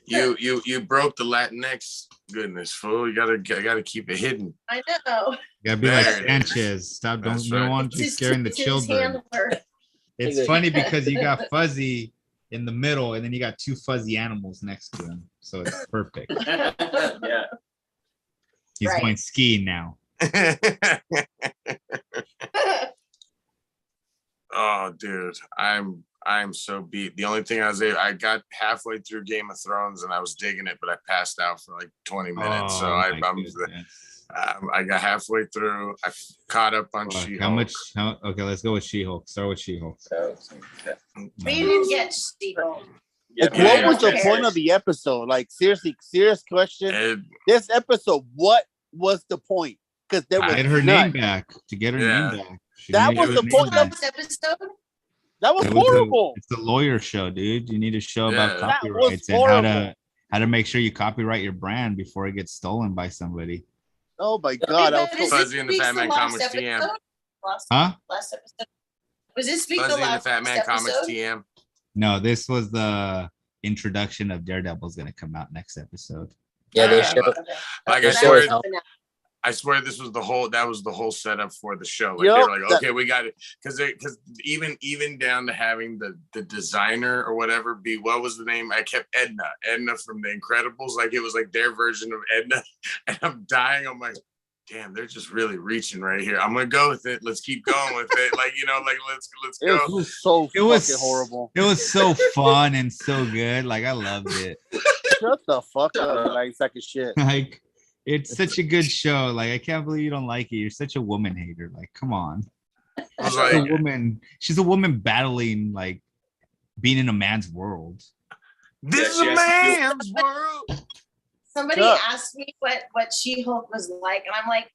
You broke the Latinx goodness, fool. You gotta keep it hidden. I know. You gotta be like Sanchez. Stop! Don't want to be scaring the children. It's funny because you got Fuzzy in the middle, and then you got two fuzzy animals next to him, so it's perfect. Yeah. He's going skiing now. Oh, dude, I'm so beat. The only thing I got halfway through Game of Thrones and I was digging it, but I passed out for like 20 minutes. So I got halfway through. I caught up on She-Hulk. Okay, let's go with She-Hulk. Start with She-Hulk. We didn't get She-Hulk. Like, what was the point of the episode? Like, seriously, serious question. This episode, what was the point? Because there was to get her name back. To get her name back. That was the point of this episode. That was horrible. It's a lawyer show, dude. You need a show about copyrights and how to make sure you copyright your brand before it gets stolen by somebody. Oh my god! Fuzzy and the Fat Man Comics TM. Last episode. Was this week Fuzzy the last and the Fat Man Comics TM? No, this was the introduction of Daredevil's going to come out next episode. Yeah, they showed. Like I swear this was the whole setup for the show. Like they were like, okay, we got it. Because even down to having the designer or whatever be, what was the name? I kept Edna from The Incredibles. Like it was like their version of Edna. And I'm dying. I'm like, damn, they're just really reaching right here. I'm gonna go with it. Let's keep going with it. Like, you know, like let's go. It was so fucking horrible. It was so fun and so good. Like I loved it. Shut the fuck up, like second shit. Like it's such a good show. Like I can't believe you don't like it. You're such a woman hater. Like, come on. She's a woman battling like being in a man's world. This is a man's world. Somebody asked me what She-Hulk was like, and I'm like,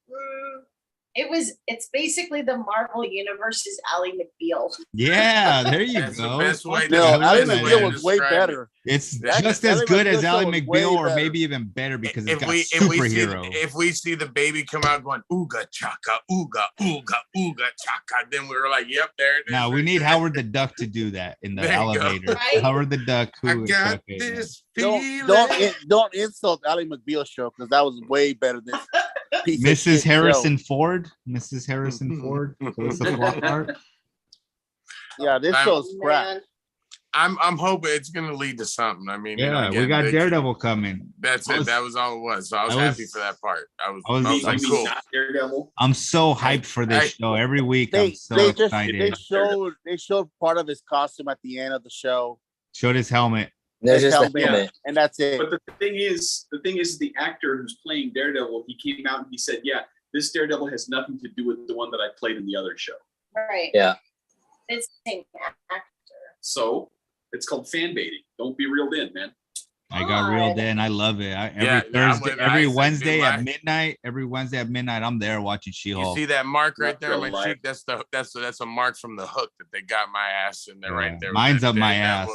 it's basically the Marvel Universe's Ally McBeal. Yeah, there you go. Ally McBeal was way better. It's just as good as Ally McBeal, or maybe even better because it's got superhero. If we see the baby come out going ooga chaka, ooga ooga ooga chaka, then we were like, yep, there it is. Now we need Howard the Duck to do that in the elevator. Right? Howard the Duck. I got this. Don't insult Ally McBeal show because that was way better than Mrs. Harrison Ford. Mrs. Harrison Ford. Yeah, this show's crap. I'm hoping it's gonna lead to something. I mean, yeah, we got Daredevil coming. That's it. That was all it was. So I was happy for that part. I was like, cool. Daredevil. I'm so hyped for this show every week. I'm so excited. They showed part of his costume at the end of the show. Showed his helmet. There's just the helmet. And that's it. But the thing is, the actor who's playing Daredevil, he came out and he said, "Yeah, this Daredevil has nothing to do with the one that I played in the other show." Right. Yeah. It's the same actor. So it's called fan baiting. Don't be reeled in, man. I got reeled in. I love it. Every Wednesday at midnight. Every Wednesday at midnight, I'm there watching She-Hulk. You see that mark right there on my cheek? That's a mark from the hook that they got my ass in there right there. Mine's up my ass.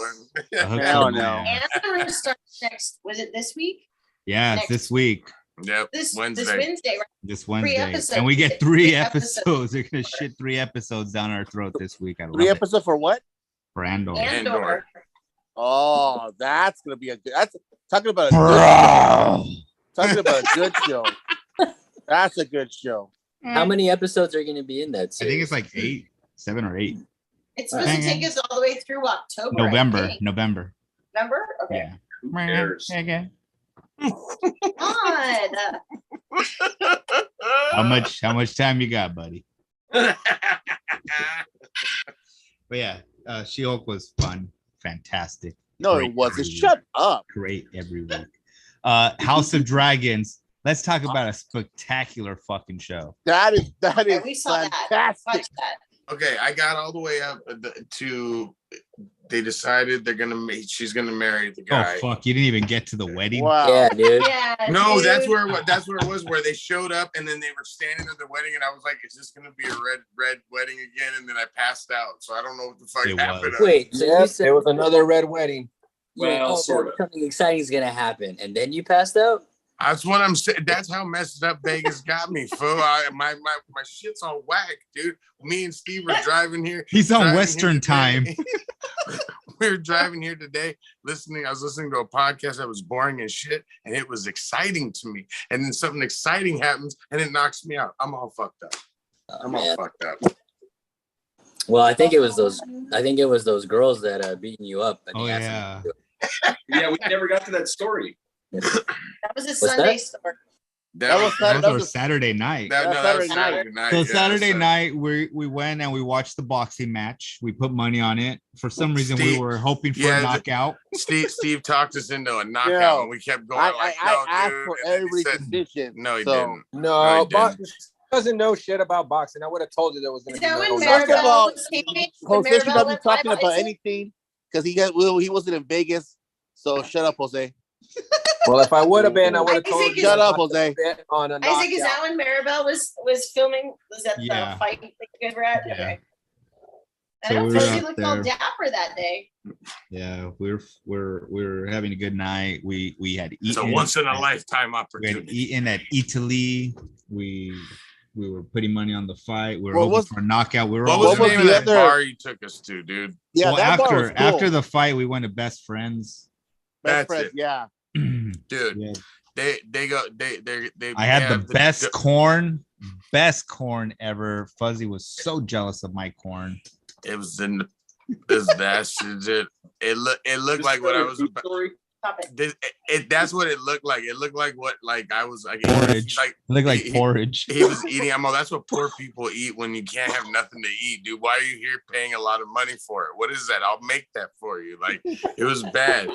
Hell no. And starts next. Was it this week? Yeah, it's this week. Yep. This Wednesday. Right? This Wednesday. And we get 3 episodes. They're gonna shit 3 episodes down our throat this week. I love 3 episodes for what? For Andor. Oh, that's gonna be talking about a good show. That's a good show. How many episodes are going to be in that series? I think it's like 7 or 8. It's supposed to take us all the way through October. November. November? Okay. Yeah. Who cares? Okay. God. How much time you got, buddy? But yeah, She-Hulk was fun. Fantastic. No, it wasn't. Shut up. Great every week. House of Dragons. Let's talk about a spectacular fucking show. That is we saw fantastic. that. Okay, I got all the way up to. They decided she's gonna marry the guy. Oh fuck! You didn't even get to the wedding. Wow. Yeah, dude. Yeah, no, dude. that's where it was. Where they showed up and then they were standing at the wedding, and I was like, "Is this gonna be a red wedding again?" And then I passed out, so I don't know what the fuck happened. Wait, so you said it was another red wedding. Well, sort of. Something exciting is gonna happen, and then you passed out. That's what I'm saying. That's how messed up Vegas got me, fool. My shit's all whack, dude. Me and Steve were driving here. He's on Western time. We were driving here today, I was listening to a podcast that was boring as shit, and it was exciting to me. And then something exciting happens, and it knocks me out. I'm all fucked up. All fucked up. Well, I think it was those girls that beating you up. Oh yeah. Yeah, we never got to that story. That was a Sunday story. That was Saturday night. Saturday night. So Saturday night, we went and we watched the boxing match. We put money on it. For some reason, we were hoping for a knockout. Steve talked us into a knockout, and we kept going. I asked for everybody's decision. No, he didn't. No, doesn't know shit about boxing. I would have told you there was going to be when First of all, Jose should not be went talking live, about Isaac? anything because he wasn't in Vegas. So shut up, Jose. Well, if I would have been, I would have told you. Shut up, Jose. On a Isaac, is that when Maribel was filming? Was that the fight that you guys were at? Yeah. Okay. I So don't we know were if you out looked all there. dapper that day. Yeah, we're having a good night. We had eaten. It's a once in a lifetime We had opportunity. eaten at Italy. We were putting money on the fight. We were What hoping was- for a knockout. We were What all was the was name of the that other- bar you took us to, dude? Yeah, well, that bar was cool. after the fight, we went to Best Friends. Best That's friends, it. yeah. Dude, Yeah. they I had have the best corn ever. Fuzzy was so jealous of my corn. It was in this bastard. It looked like what I was about. Stop it. That's what it looked like. It looked like what I was like. Porridge. Like It looked like porridge. he was eating. That's what poor people eat when you can't have nothing to eat, dude. Why are you here paying a lot of money for it? What is that? I'll make that for you. Like, it was bad.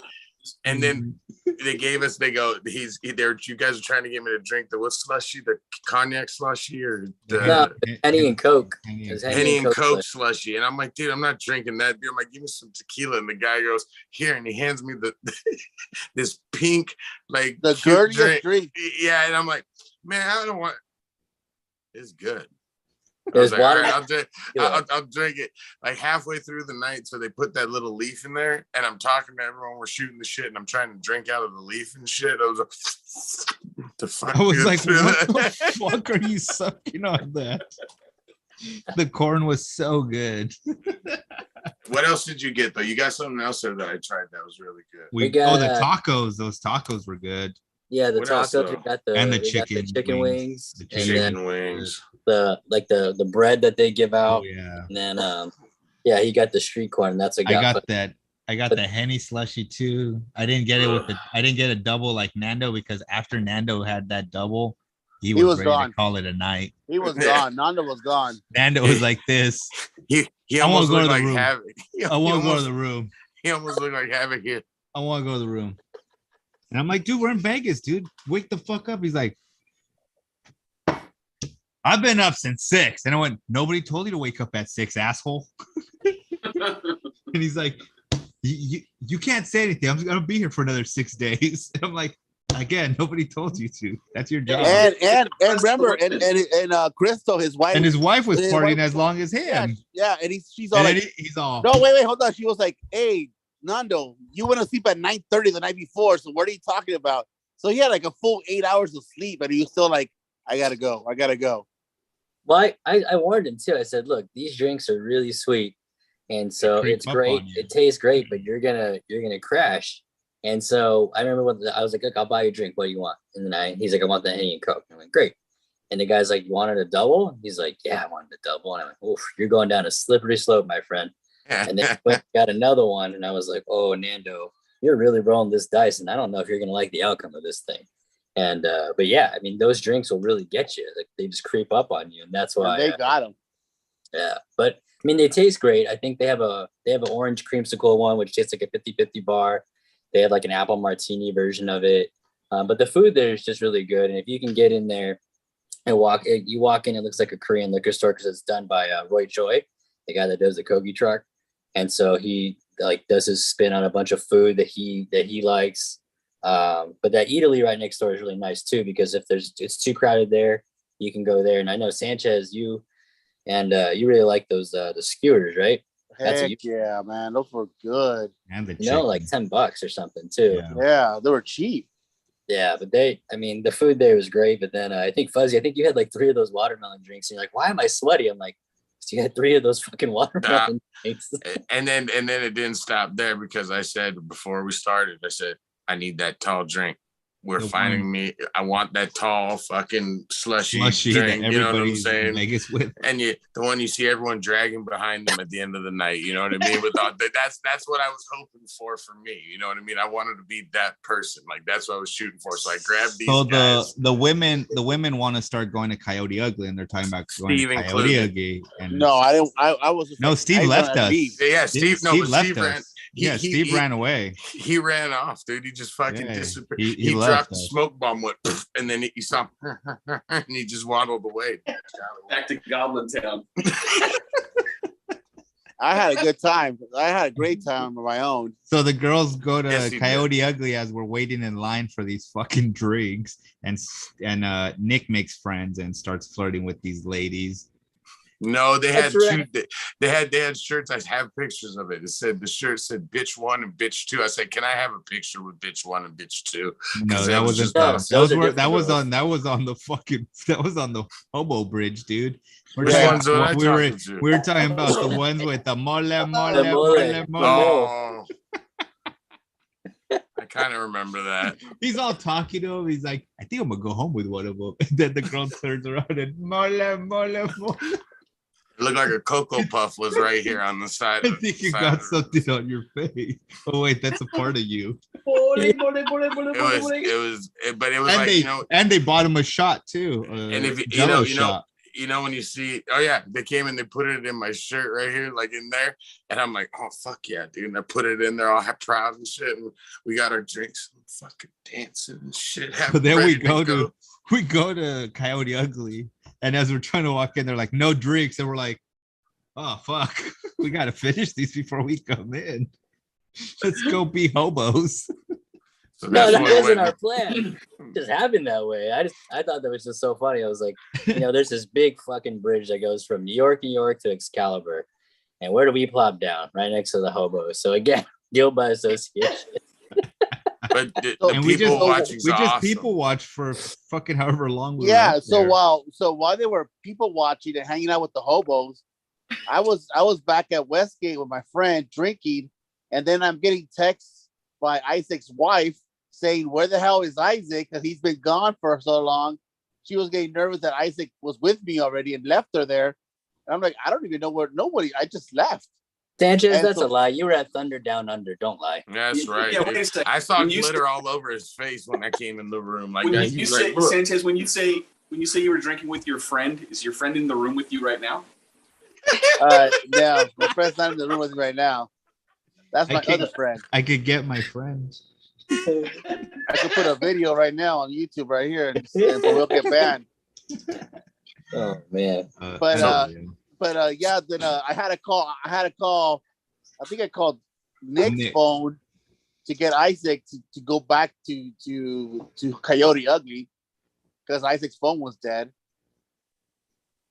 And then they gave us. They go. You guys are trying to get me to drink the what slushy, the cognac slushy, or the Henny and Coke. Henny and Coke slushy. And I'm like, dude, I'm not drinking that beer. I'm like, give me some tequila. And the guy goes, here, and he hands me this pink, like The cute drink. Yeah, and I'm like, man, I don't want. It's good. I There's was like, water. all right, I'll drink it. Like halfway through the night, so they put that little leaf in there, and I'm talking to everyone. We're shooting the shit, and I'm trying to drink out of the leaf and shit. I was like, the fuck. I was is like, that? what the fuck are you sucking on that? The corn was so good. What else did you get though? You got something else there that I tried that was really good. We got, the tacos. Those tacos were good. Yeah, the What else, tacos. though? We got And the we got chicken wings. The And chicken then Chicken wings. the bread that they give out. Oh yeah. And then yeah, he got the street corn. And that's what I got. got that. I got the Henny slushy too. I didn't get it I didn't get a double like Nando because after Nando had that double, he was ready gone. to call it a night. He was gone. Nando was gone. Nando was like this. He I wanna almost go to looked the like room. Havoc. I want to go to the room. He almost looked like Havoc here. I want to go to the room. And I'm like, dude, we're in Vegas, dude. Wake the fuck up. He's like, I've been up since 6. And I went, nobody told you to wake up at 6, asshole. And he's like, you can't say anything. I'm gonna be here for another 6 days. And I'm like, again, nobody told you to. That's your job. And remember, and Crystal, his wife, And his wife was his partying wife- as long as him. yeah, and she's all And then like, he's all, no, wait, hold on. She was like, hey, Nando, you went to sleep at 9:30 the night before, so what are you talking about? So he had like a full 8 hours of sleep, and he was still like, I gotta go. Well, I warned him too. I said, look, these drinks are really sweet. And so creep it's up great. on you. It tastes great, but you're gonna crash. And so I remember I was like, look, I'll buy you a drink. What do you want? And then he's like, I want the Henny and Coke. I'm like, great. And the guy's like, you wanted a double? He's like, yeah, I wanted a double. And I'm like, oof, you're going down a slippery slope, my friend. And then we got another one, and I was like, oh, Nando, you're really rolling this dice, and I don't know if you're gonna like the outcome of this thing. And but yeah, I mean, those drinks will really get you. Like they just creep up on you, and that's why They got him. Yeah, but I mean, they taste great. I think they have an orange creamsicle one, which tastes like a 50-50 bar. They have like an apple martini version of it. But the food there is just really good. And if you can get in there and you walk in, it looks like a Korean liquor store because it's done by Roy Choi, the guy that does the Kogi truck. And so he like does his spin on a bunch of food that he likes. But that Italy right next door is really nice too, because if it's too crowded there, you can go there. And I know Sanchez, you really like those the skewers, right? That's Heck yeah, man, those were good. And the like $10 or something too. Yeah, they were cheap. Yeah, but the food there was great. But then I think Fuzzy, you had like 3 of those watermelon drinks, and you're like, why am I sweaty? I'm like, so you had 3 of those fucking watermelon drinks. And then it didn't stop there because I said before we started, I said, I need that tall drink. we're finding me. I want that tall fucking slushy drink. That you know what I'm saying? Vegas with. And the one you see everyone dragging behind them at the end of the night. You know what I mean? That's what I was hoping for me. You know what I mean? I wanted to be that person. Like that's what I was shooting for. So I grabbed these guys. The women want to start going to Coyote Ugly, and they're talking about going to Coyote Ugly. And no, I didn't. I was. No, Steve left us. Yeah, Steve left us. Steve ran away. He ran off, dude. He just fucking disappeared. He dropped the smoke bomb, went, and then he saw him, and he just waddled away. Back to Goblin Town. I had a good time. I had a great time on my own. So the girls go to Coyote Ugly as we're waiting in line for these fucking drinks, and Nick makes friends and starts flirting with these ladies. No, they had they had shirts. I have pictures of it. The shirt said bitch 1 and bitch 2. I said, can I have a picture with bitch 1 and bitch 2? No, that wasn't that was on the hobo bridge, dude. We were talking about the ones with the mole. Oh. I kind of remember that. He's all talking to him. He's like, I think I'm gonna go home with one of them. And then the girl turns around and mole. It looked like a Cocoa Puff was right here on the side. I think you got something on your face. Oh wait, that's a part of you. But it was like, and they bought him a shot too. And if you know when you see, they came and they put it in my shirt right here, like in there, and I'm like, oh fuck yeah, dude! And I put it in there, all proud and shit, and we got our drinks, and fucking dancing and shit. So then we go to Coyote Ugly, and as we're trying to walk in, they're like, no drinks, and we're like, oh fuck, we gotta finish these before we come in. Let's go be hobos. So no, that wasn't our plan. It just happened that way. I thought that was just so funny. I was like, there's this big fucking bridge that goes from New York to Excalibur. And where do we plop down? Right next to the hobos. So again, guilt by association. But we just people watch for fucking however long we were while they were people watching and hanging out with the hobos, I was back at Westgate with my friend drinking, and then I'm getting texts by Isaac's wife saying, where the hell is Isaac? Because he's been gone for so long. She was getting nervous that Isaac was with me already and left her there. And I'm like, I don't even know where nobody. I just left. Sanchez, that's a lie. You were at Thunder Down Under. Don't lie. That's right. Yeah, I saw glitter all over his face when I came in the room. Like Sanchez, when you say you were drinking with your friend, is your friend in the room with you right now? Yeah, my friend's not in the room with me right now. That's my other friend. I could get my friend. I could put a video right now on YouTube right here, and we'll get banned. Oh man! Then I had a call. I think I called Nick's phone to get Isaac to go back to Coyote Ugly because Isaac's phone was dead.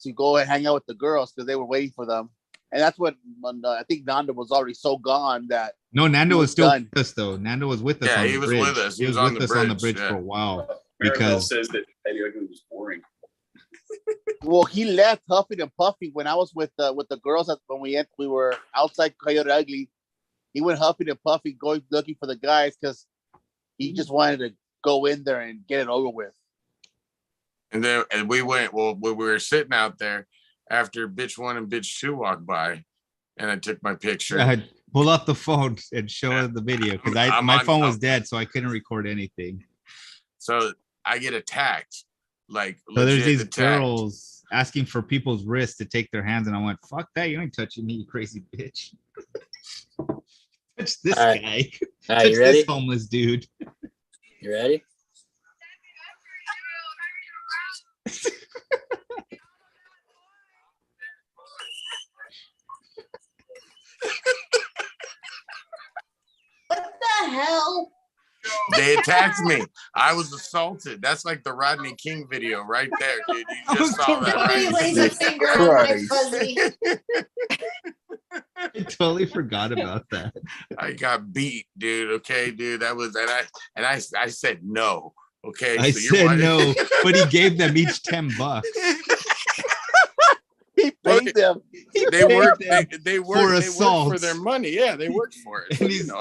To go and hang out with the girls because they were waiting for them. And that's when I think Nando was already so gone that Nando was still with us though. Nando was with us. Yeah, he was with us. He was with us on the bridge for a while because says that Eddie Ugly was boring. Well, he left huffing and puffing when I was with the girls. When we were outside Coyote Ugly, he went huffing and puffing, going looking for the guys because he just wanted to go in there and get it over with. And then we went. Well, we were sitting out there after bitch 1 and bitch 2 walked by, and I took my picture. I had pull up the phone and show her the video because my phone was dead, so I couldn't record anything. So I get attacked. So there's these girls asking for people's wrists to take their hands, and I went, "Fuck that! You ain't touching me, you crazy bitch." Touch this guy. Touch you ready? This homeless dude. You ready? What the hell? They attacked me. I was assaulted. That's like the Rodney King video right there, dude. You just saw that, right? He lays a finger on my fuzzy. I totally forgot about that. I got beat, dude. Okay, dude. That was and I said no. Okay, I said no, but he gave them each $10. He He paid them. They work. They for work assault for their money. Yeah, they worked for it. And, So,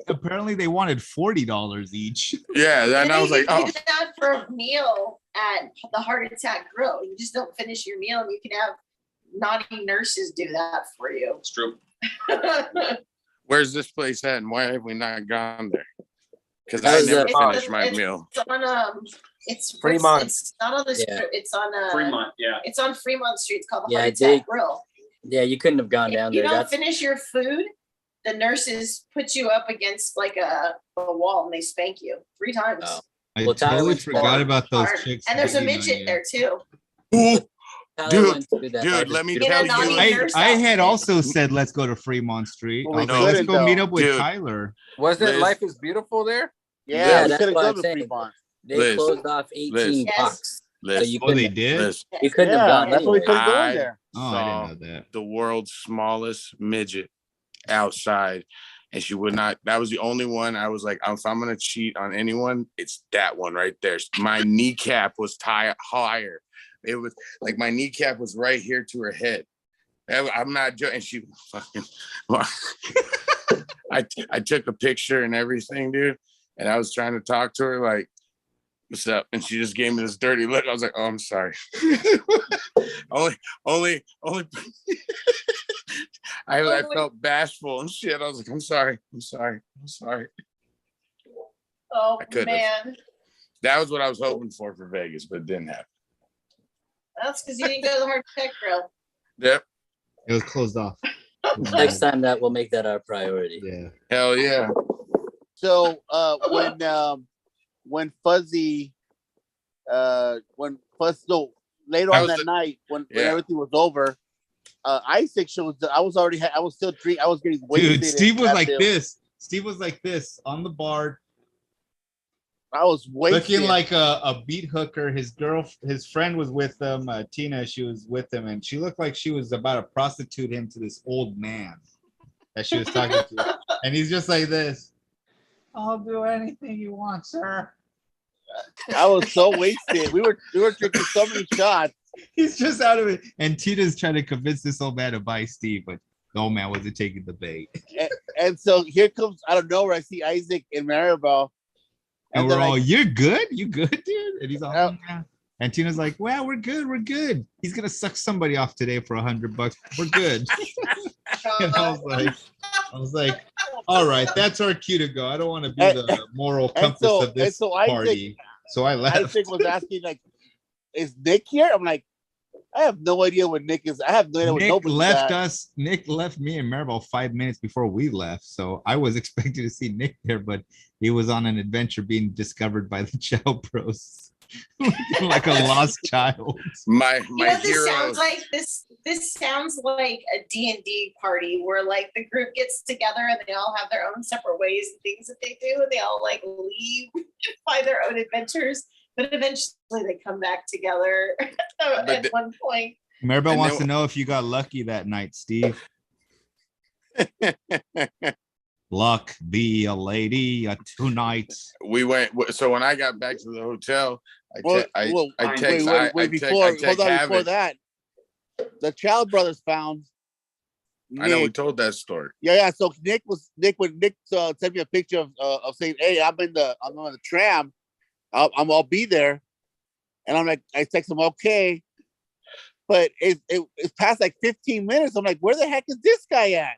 apparently they wanted $40 each. Yeah, and I was like, oh. Do that for a meal at the Heart Attack Grill. You just don't finish your meal, and you can have naughty nurses do that for you. It's true. Where's this place at, and why have we not gone there? Because I never finished my meal. It's on it's Fremont. It's not on the strip. It's on Fremont. Yeah. It's on Fremont Street. It's called the Heart Attack Grill. Yeah, you couldn't have gone down there. You don't finish your food, the nurses put you up against like a wall and they spank you 3 times. Oh. I totally forgot about those chicks. And there's a midget there too. Dude, let me tell you. I had also said, let's go to Fremont Street. Let's go meet up with Tyler. Wasn't Life is Beautiful there? Yeah, that's what I'm saying. They closed off 18 blocks. So they did? You couldn't have gone. That's why we couldn't go in there. I didn't know that. The world's smallest midget outside, and she would not. That was the only one. I was like, if I'm gonna cheat on anyone, it's that one right there. My kneecap was higher. It was like my kneecap was right here to her head. I'm not joking. And she fucking. I took a picture and everything, dude. And I was trying to talk to her like, what's up? And she just gave me this dirty look. I was like, oh, I'm sorry. only. I felt bashful and shit. I was like, I'm sorry. Oh, man. That was what I was hoping for Vegas, but it didn't happen. That's because you didn't go to the Heart Attack Grill. Yep. It was closed off. Next time that we'll make that our priority. Yeah. Hell yeah. So when Fuzzy later on that night when everything was over, Isaac shows that I was still drinking. I was getting wasted. Dude, Steve was like this. Steve was like this on the bar. I was wasted. Looking like a beat hooker. His friend was with him, Tina, she was with him, and she looked like she was about to prostitute him to this old man that she was talking to. And he's just like this. I'll do anything you want, sir. I was so wasted. We were drinking so many shots. He's just out of it. And Tina's trying to convince this old man to buy Steve, but the old man wasn't taking the bait. And so here comes out of nowhere, I see Isaac and Maribel. And we're all, you're good? You good, dude? And he's all, yeah. And Tina's like, well, we're good. He's going to suck somebody off today for $100. We're good. And I was like, all right, that's our cue to go. I don't want to be the moral compass of this party. So I left. Isaac was asking, like, is Nick here? I'm like, I have no idea what Nick is. I have no idea what Nick left us. Nick left me and Maribel 5 minutes before we left. So I was expecting to see Nick there, but he was on an adventure being discovered by the Chow Bros. Like a lost child. My this sounds like this sounds like a D&D party where like the group gets together and they all have their own separate ways and things that they do, and they all like leave by their own adventures. But eventually they come back together at one point. Maribel wants to know if you got lucky that night, Steve. Luck be a lady tonight. We went. So when I got back to the hotel, before that, the Child brothers found Nick. I know we told that story. Yeah. So Nick sent me a picture of saying, "Hey, I'm on the tram. I'll be there," and I'm like, I text him, okay, but it's past like 15 minutes. I'm like, where the heck is this guy at?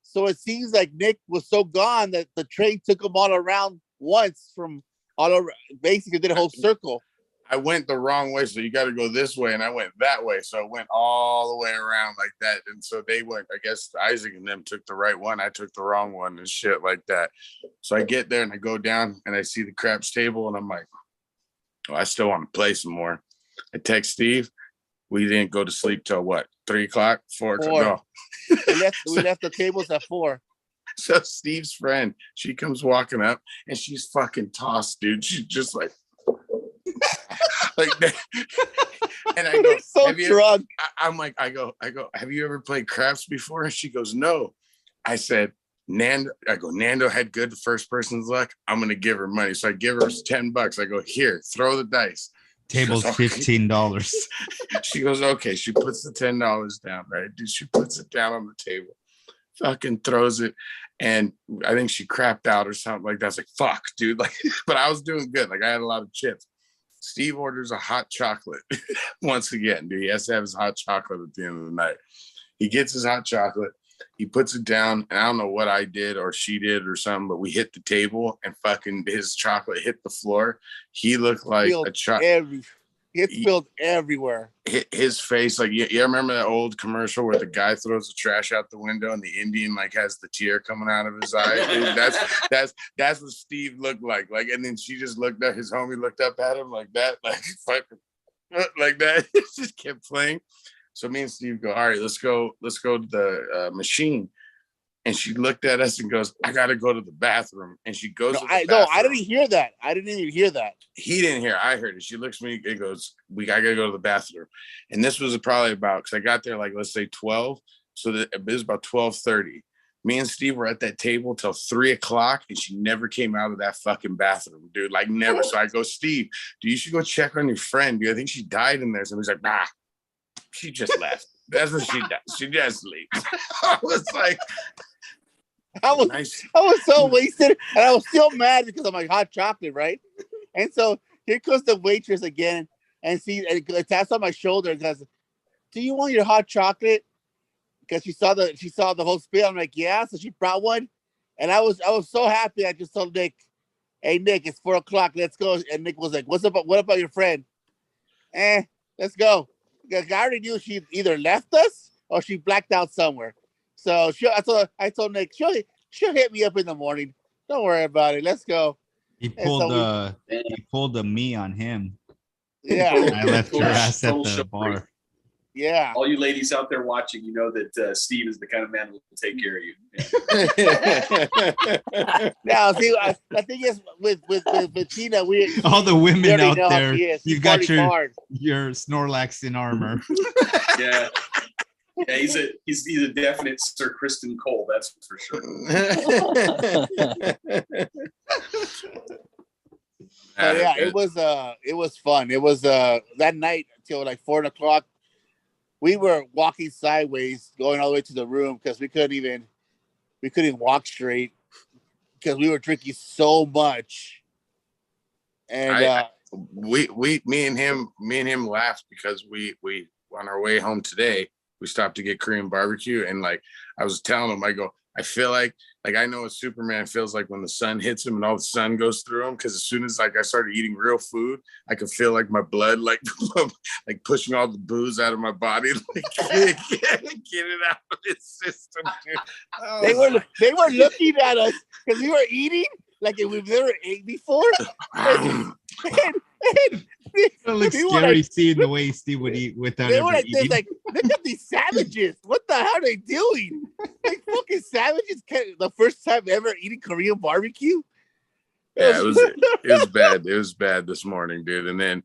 So it seems like Nick was so gone that the train took him all around once from all over, basically did a whole circle. I went the wrong way, so you got to go this way, and I went that way, so I went all the way around like that, and so they went. I guess Isaac and them took the right one. I took the wrong one and shit like that. So I get there and I go down and I see the craps table, and I'm like, oh, I still want to play some more. I text Steve. We didn't go to sleep till what? 3 o'clock, 4 o'clock. No. We left the tables at 4. So Steve's friend, she comes walking up and she's fucking tossed, dude. She's just like that. And I go, so drunk. I go, have you ever played craps before? And she goes, no. I said, Nando had good first person's luck. I'm gonna give her money. So I give her $10. I go, here, throw the dice. Table's $15. She goes, okay. She puts the $10 down, right? Dude, she puts it down on the table, fucking throws it. And I think she crapped out or something like that. I was like, fuck, dude. Like, but I was doing good. Like, I had a lot of chips. Steve orders a hot chocolate. Once again, dude, he has to have his hot chocolate at the end of the night. He gets his hot chocolate. He puts it down, and I don't know what I did or she did or something, but we hit the table and fucking his chocolate hit the floor. He looked like a chocolate. It spilled everywhere. His face, like you remember that old commercial where the guy throws the trash out the window and the Indian like has the tear coming out of his eye? Dude, that's what Steve looked like. Like, and then she just looked at his homie, looked up at him like that, like fucking like that. It just kept playing. So me and Steve go, all right, let's go to the machine. And she looked at us and goes, I gotta go to the bathroom. And she goes, I didn't hear that. I didn't even hear that. He didn't hear. I heard it. She looks at me and goes, I gotta go to the bathroom. And this was probably about, because I got there like, let's say 12. So that it was about 12:30. Me and Steve were at that table till 3:00, and she never came out of that fucking bathroom, dude. Like never. So I go, Steve, you should go check on your friend, dude. I think she died in there. So he's like, nah, she just left. That's what she does. She just leaves. I was like, I was so wasted, and I was still mad because I'm like hot chocolate, right? And so here comes the waitress again, and taps on my shoulder and goes, "Do you want your hot chocolate?" Because she saw the whole spiel. I'm like, "Yeah." So she brought one, and I was so happy. I just told Nick, "Hey Nick, it's 4:00. Let's go." And Nick was like, "What about your friend?" Let's go. Because I already knew she either left us or she blacked out somewhere. So I told Nick, she'll hit me up in the morning. Don't worry about it. Let's go. He pulled the me on him. Yeah. I left your ass at the bar. Yeah. All you ladies out there watching, you know that Steve is the kind of man who will take care of you. Now, see, I think it's with Tina. All the women out there, you got your Snorlax in armor. Yeah. Yeah, he's a definite Sir Kristen Cole, that's for sure. Yeah, it was fun. It was that night till like 4:00. We were walking sideways, going all the way to the room because we couldn't walk straight because we were drinking so much. And me and him laughed because we on our way home today, we stopped to get Korean barbecue, and like I was telling him, I go, I feel like I know what Superman feels like when the sun hits him and all the sun goes through him. Because as soon as like I started eating real food, I could feel like my blood like pushing all the booze out of my body, like get it out of his system. Dude. Oh, they were looking at us because we were eating like we've never ate before. It looks scary seeing the way Steve would eat without ever eating. Like, look at these savages. What the hell are they doing? Like fucking savages. The first time ever eating Korean barbecue. Yeah, it was bad. It was bad this morning, dude. And then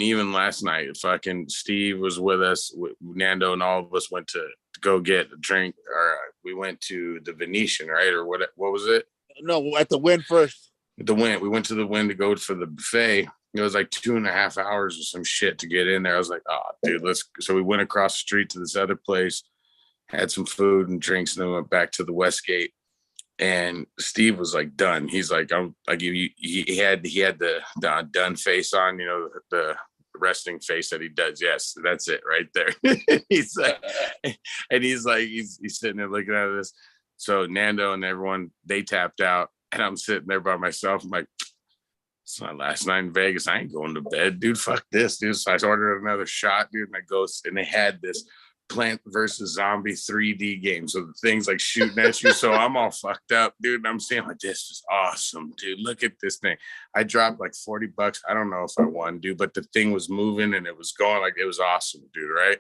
even last night, fucking Steve was with us. Nando and all of us went to go get a drink. Or we went to the Venetian, right? Or what was it? No, at the Wynn first. The Wynn. We went to the Wynn to go for the buffet. It was like 2.5 hours or some shit to get in there. I was like, oh, dude, so we went across the street to this other place, had some food and drinks, and then went back to the Westgate. And Steve was like done. He's like, he had the done face on, you know, the resting face that he does. Yes, that's it right there. He's like, and he's sitting there looking at this. So Nando and everyone, they tapped out, and I'm sitting there by myself. I'm like, it's my last night in Vegas. I ain't going to bed, dude. Fuck this, dude. So I ordered another shot, dude. And they had this Plant vs. Zombie 3D game. So the thing's like shooting at you. So I'm all fucked up, dude. And I'm saying like, this is awesome, dude. Look at this thing. I dropped like $40. I don't know if I won, dude, but the thing was moving and it was going like, it was awesome, dude. Right?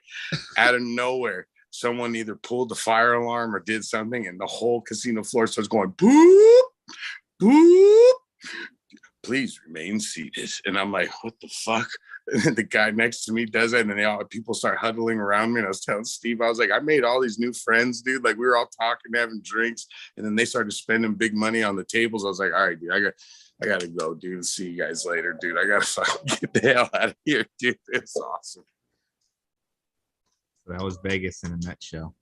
Out of nowhere, someone either pulled the fire alarm or did something, and the whole casino floor starts going boop, boop. please remain seated. And I'm like, what the fuck? And then the guy next to me does it, and then people start huddling around me. And I was telling Steve, I was like, I made all these new friends, dude. Like, we were all talking, having drinks, and then they started spending big money on the tables. I was like, all right, dude, I gotta go, dude. See you guys later, dude. I gotta fucking get the hell out of here, dude. It's awesome. So that was Vegas in a nutshell.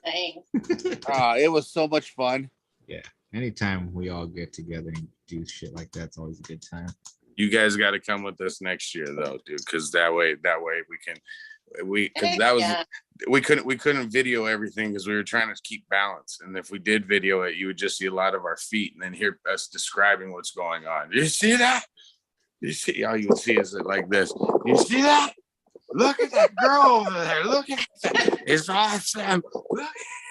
Dang. It was so much fun. Yeah. Anytime we all get together and do shit like that, it's always a good time. You guys got to come with us next year, though, dude, because that way we couldn't video everything because we were trying to keep balance. And if we did video it, you would just see a lot of our feet and then hear us describing what's going on. You see that? You see? All you would see is it like this. You see that? Look at that girl over there. Look at that. It's awesome.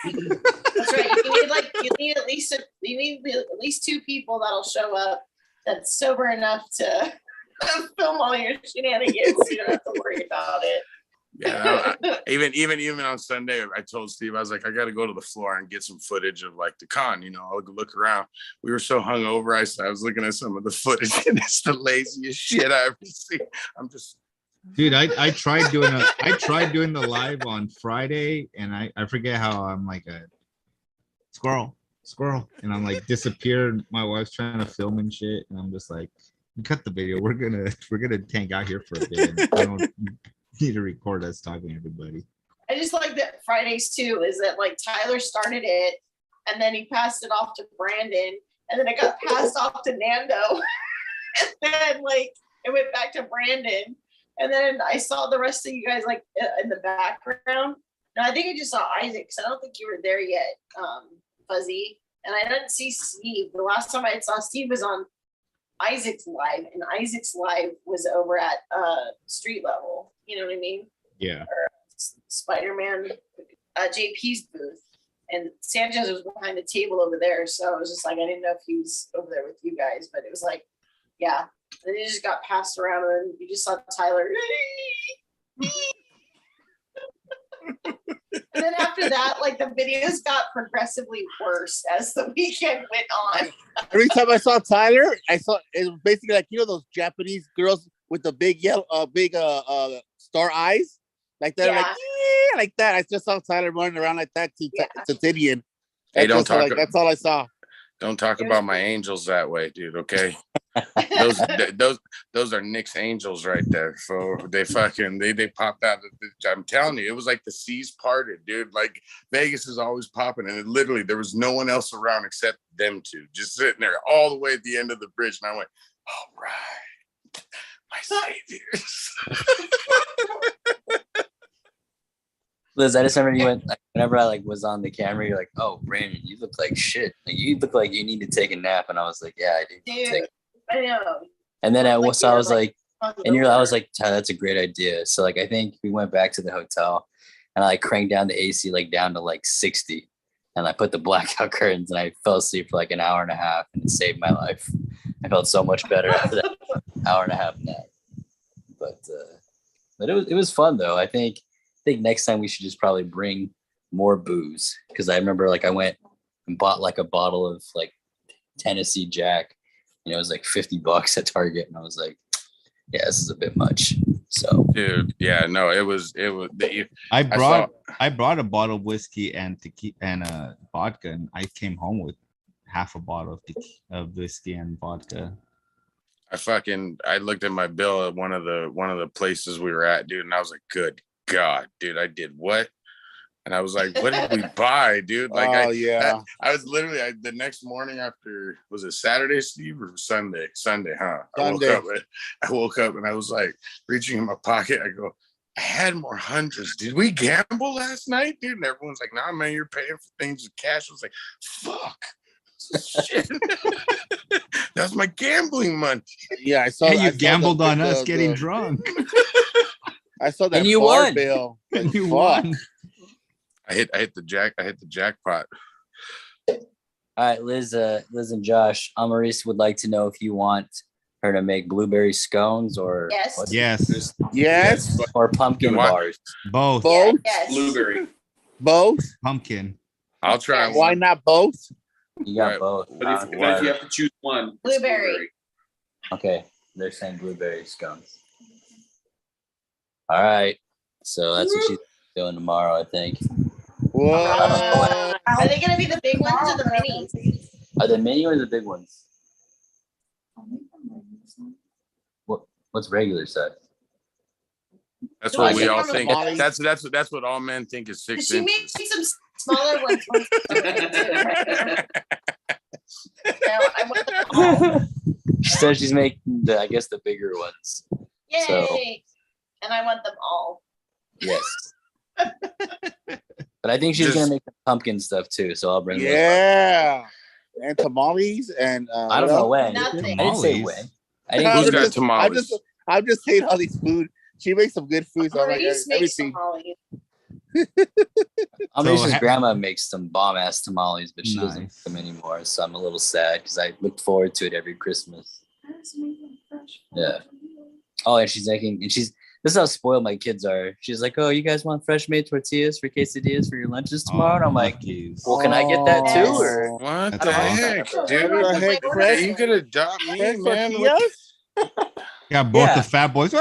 That's right. You need at least 2 people that'll show up that's sober enough to film all your shenanigans. You don't have to worry about it. Yeah, even on Sunday, I told Steve, I was like, I got to go to the floor and get some footage of like the con. I'll look around. We were so hungover. I was looking at some of the footage, and it's the laziest shit I ever seen. I'm just. Dude, I tried doing the live on Friday, and I forget how I'm like a squirrel, and I'm like disappeared. My wife's trying to film and shit, and I'm just like, cut the video. We're gonna hang out here for a bit. And I don't need to record us talking to everybody. I just like that Fridays too. Is that like Tyler started it, and then he passed it off to Brandon, and then it got passed off to Nando, and then like it went back to Brandon. And then I saw the rest of you guys like in the background. No, I think I just saw Isaac because I don't think you were there yet, Fuzzy. And I didn't see Steve. The last time I saw Steve was on Isaac's live, and Isaac's live was over at Street Level. You know what I mean? Yeah. Or Spider-Man, JP's booth. And Sanchez was behind the table over there. So I was just like, I didn't know if he was over there with you guys, but it was like, yeah. And it just got passed around, and you just saw Tyler. And then after that, like the videos got progressively worse as the weekend went on. Every time I saw Tyler, I saw it was basically like those Japanese girls with the big yellow, star eyes, like that, like that. I just saw Tyler running around like that to Titian. Hey, don't talk. That's all I saw. Don't talk about my angels that way, dude. Okay, those are Nick's angels right there. So they popped out. I'm telling you, it was like the seas parted, dude. Like Vegas is always popping, and literally there was no one else around except them two, just sitting there all the way at the end of the bridge. And I went, all right, my saviors. Liz, I just remember you went, like, whenever I like was on the camera, you're like, "Oh, Brandon, you look like shit. Like you look like you need to take a nap." And I was like, "Yeah, I do." Dude, I know. And then I was like, "Tyler, that's a great idea." So like, I think we went back to the hotel, and I like cranked down the AC like down to like 60, and I put the blackout curtains, and I fell asleep for like an hour and a half, and it saved my life. I felt so much better after that hour and a half nap. But it was fun though. I think next time we should just probably bring more booze, because I remember like I went and bought like a bottle of like Tennessee Jack, and it was like $50 at Target, and I was like, yeah, this is a bit much. So dude, yeah, no, it was I brought a bottle of whiskey and vodka, and I came home with half a bottle of whiskey and vodka. I looked at my bill at one of the places we were at, dude, and I was like, good God, dude, I did what? And I was like, what did we buy, dude? Like, I was literally the next morning after, was it Saturday, Steve, or Sunday? Sunday, huh? Sunday. I woke up and I was like reaching in my pocket. I go, I had more hundreds. Did we gamble last night, dude? And everyone's like, nah, man, you're paying for things with cash. I was like, fuck. Shit. That's my gambling money. Yeah, I saw. Hey, you gambled on us getting drunk. I saw that and you bar won. bill. And you won. I hit the jackpot. all right, Liz and Josh, Amaris would like to know if you want her to make blueberry scones or yes, or pumpkin bars. Both. Yes. Blueberry. Both. Pumpkin. I'll try. Why one. not both? You got both. But if you have to choose one, Blueberry. Okay, they're saying blueberry scones. All right, so that's what she's doing tomorrow, I think. Whoa. Are they gonna be the big ones or the minis? Are the mini or the big ones? What's regular size? That's what we all She think. probably- That's what all men think is Did 6 she make inches. some smaller ones? I want them all. She said she's making I guess the bigger ones. Yay! So- And I want them all. Yes. But I think she's Just- gonna make the pumpkin stuff too, so I'll bring those. Yeah. And tamales and I don't know when. Nothing. I didn't say Tamales. when. I didn't Who's give got her- tamales? I'm just saying all these food. She makes some good food. So I'm like, Maurice makes everything. tamales. Amrisha's So grandma makes some bomb ass tamales, but she doesn't make Nice. them anymore. So I'm a little sad because I looked forward to it every Christmas. Yeah. Oh, and she's making, and she's, this is how spoiled my kids are. She's like, oh, you guys want fresh made tortillas for quesadillas for your lunches tomorrow? And I'm like, Luckies. well, can I get that too? Yes. Or What That's the awesome. heck, What dude? the heck, Are Chris? you gonna adopt me, Fresh man? tortillas? Yeah, both Yeah. the fat boys.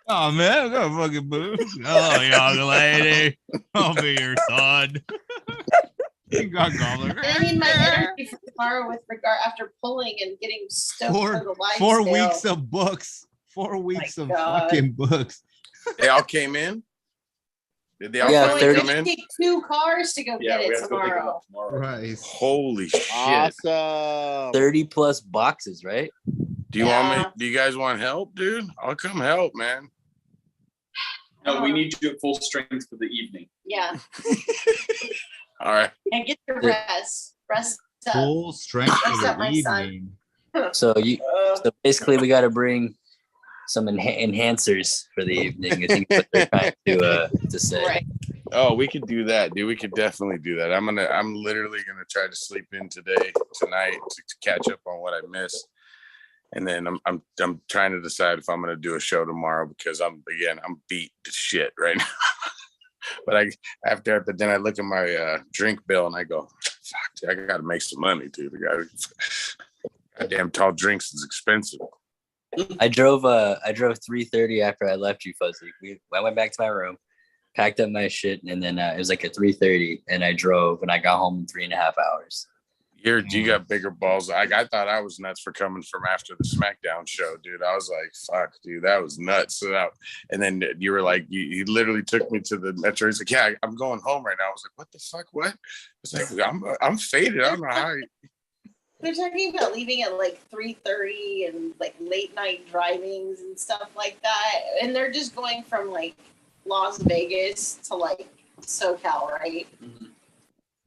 Oh man, I got fucking boobs. Oh, young lady, I'll be your son. You got gobbler. I need my energy for tomorrow with regard after pulling and getting stoked for the live 4 sale. weeks of books. 4 weeks of God. fucking books. They all came in. Did they all Yeah, finally 30 come in? Take 2 cars to go Yeah, get we it have to go pick them tomorrow. up tomorrow. Right. Holy shit! Awesome. 30 plus boxes, right? Do you want me? Yeah. Do you guys want help, dude? I'll come help, man. No, we need you at full strength for the evening. Yeah, All right. and get your rest. Rest up. Full strength for What's up, the my son? evening. So basically we got to bring some enhancers for the evening. I think that's what they're trying to say. Right. Oh, we could do that, dude. We could definitely do that. I'm literally gonna try to sleep in tonight to catch up on what I missed. And then I'm trying to decide if I'm gonna do a show tomorrow because I'm beat to shit right now. But then I look at my drink bill and I go, fuck, dude, I gotta make some money, dude. Goddamn tall drinks is expensive. I drove 3:30 after I left you, Fuzzy. I went back to my room, packed up my shit, and then it was like at 3:30, and I drove, and I got home in 3.5 hours. You got bigger balls. I thought I was nuts for coming from after the SmackDown show, dude. I was like, fuck, dude, that was nuts. And then you were like, you literally took me to the metro. He's like, yeah, I'm going home right now. I was like, what the fuck? What? It's like, I'm faded. I don't know how. They're talking about leaving at like 3:30 and like late night drivings and stuff like that. And they're just going from like Las Vegas to like SoCal, right?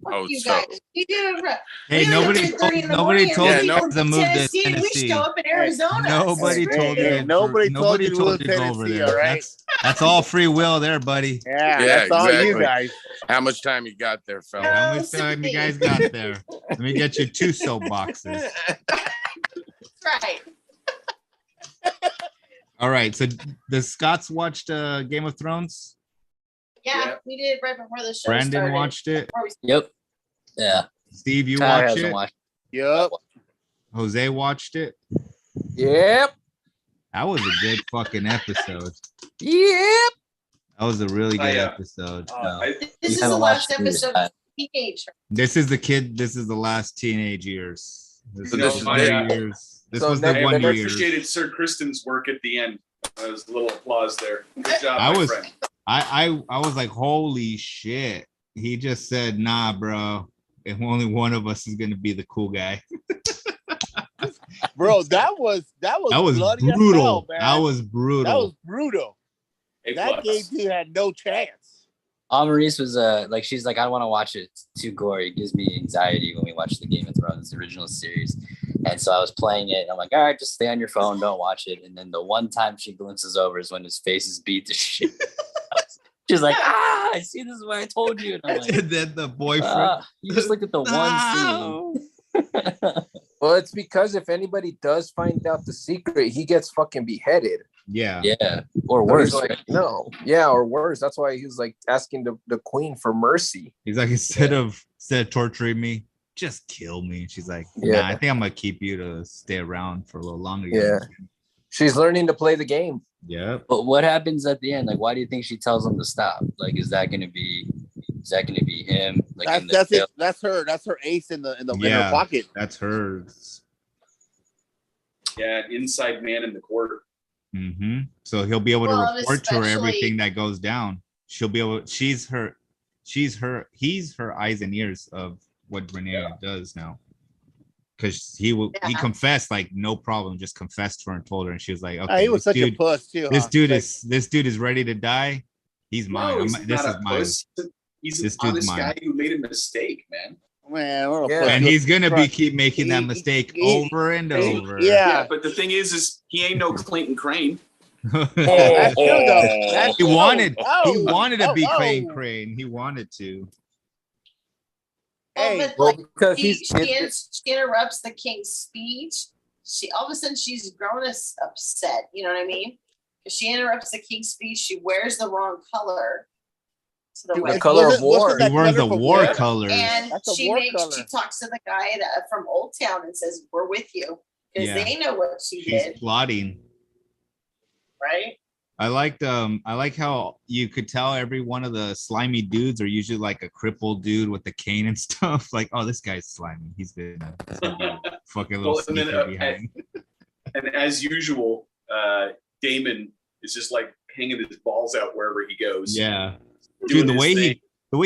Fuck Oh, you so- guys. You do it. Hey, We nobody leave at 3:30 in the nobody morning told and you Yeah, we to move to Tennessee. We Tennessee. show up in Arizona. Nobody It's told great. you. Nobody told you to move to to go over Tennessee, there. all right? That's all free will there, buddy. Yeah, Yeah, that's all you exactly. guys. How much time you got there, fella? How much time you guys got there? Let me get you 2 soapboxes. That's right. All right. So the Scots watched Game of Thrones. Yeah, Yeah. we did it right before the show Brandon started. watched it. Before we- Yep. Yeah. Steve, you Tyler watched hasn't it. watched. Yep. Jose watched it. Yep. That was a good fucking episode. Yep. That was a really good yeah. episode. No. This You is the haven't last watched it this episode time. of Teenage. This is the kid. This is the last teenage years. This So is this the is 1 their- years. This So was the next- Hey, 1 I year. appreciated Sir Kristen's work at the end. That was a little applause there. Good job, I my was- friend. I was like, holy shit. He just said, nah, bro. If only one of us is gonna be the cool guy. Bro, that was That was bloody as brutal. hell, man. That was brutal. That was brutal. A That game plus. dude had no chance. Maurice was like, she's like, I don't want to watch it. It's too gory. It gives me anxiety when we watch the Game of Thrones, the original series. And so I was playing it. And I'm like, all right, just stay on your phone. Don't watch it. And then the one time she glimpses over is when his face is beat to shit. She's like, I see, this is what I told you. And I'm like, and then the boyfriend. you just looked at the one No. scene. Well, it's because if anybody does find out the secret, he gets fucking beheaded. Yeah. Yeah. Or So he's worse. like, right? no. Yeah, or worse. That's why he was like asking the queen for mercy. He's like, instead of torturing me, just kill me. And she's like, Yeah. nah, I think I'm gonna keep you to stay around for a little longer. Yeah. She's learning to play the game. Yeah. But what happens at the end? Like, why do you think she tells him to stop? Like, is that gonna be him? Like, that's her ace in her pocket. That's hers. Yeah, inside man in the court. Mm-hmm. So he'll be able to report to her everything that goes down. She'll be able. He's her eyes and ears of what Renee does now. Because he confessed, like, no problem, just confessed to her and told her, and she was like, okay, he was such a puss too. This dude is ready to die. He's mine. This is mine. He's an honest guy who made a mistake, man. And he's gonna keep making that mistake over and over. Yeah, but the thing is he ain't no Clayton Crane. He wanted to be Clayton Crane. He wanted to. Because she interrupts the king's speech. She all of a sudden she's grown upset. You know what I mean? Because she interrupts the king's speech. She wears the wrong color. The color of war. He wears the war colors. And she talks to the guy from Old Town and says, "We're with you," because they know what she did. She's plotting. Right. I like how you could tell every one of the slimy dudes are usually like a crippled dude with the cane and stuff. Like, oh, this guy's slimy. He's been fucking little sneaker behind. And as usual, Damon is just like hanging his balls out wherever he goes. Yeah, dude, the way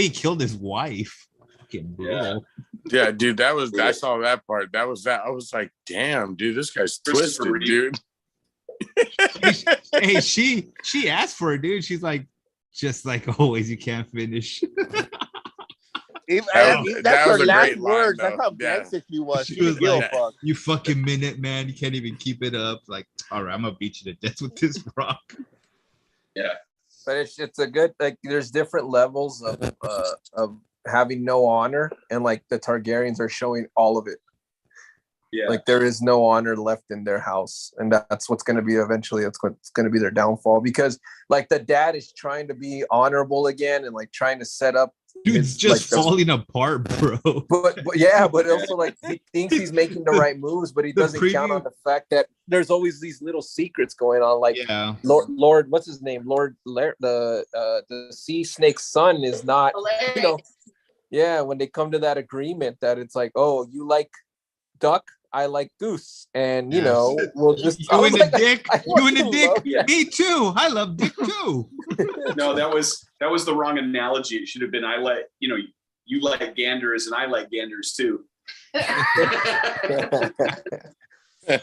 he killed his wife, fucking brutal. Yeah, dude, I saw that part. I was like, damn, dude, this guy's twisted, dude. Hey, she asked for it, dude. She's like, just like always, you can't finish. That's her last words. That's how basic she was. She was like, you fucking minute, man. You can't even keep it up. Like, all right, I'm gonna beat you to death with this rock. Yeah. But it's a good, like, there's different levels of having no honor, and like the Targaryens are showing all of it. Yeah, like there is no honor left in their house, and that's what's going to be eventually. It's going to be their downfall, because like the dad is trying to be honorable again and like trying to set up. Dude's just falling apart, bro. But also like he thinks he's making the right moves, but he doesn't count on the fact that there's always these little secrets going on. Like Lord, what's his name? The sea snake's son is not. When they come to that agreement that it's like, oh, you like duck, I like goose, and we'll just you and the dick. Yeah. Me too. I love dick too. No, that was the wrong analogy. It should have been, I like, you like ganders and I like ganders too.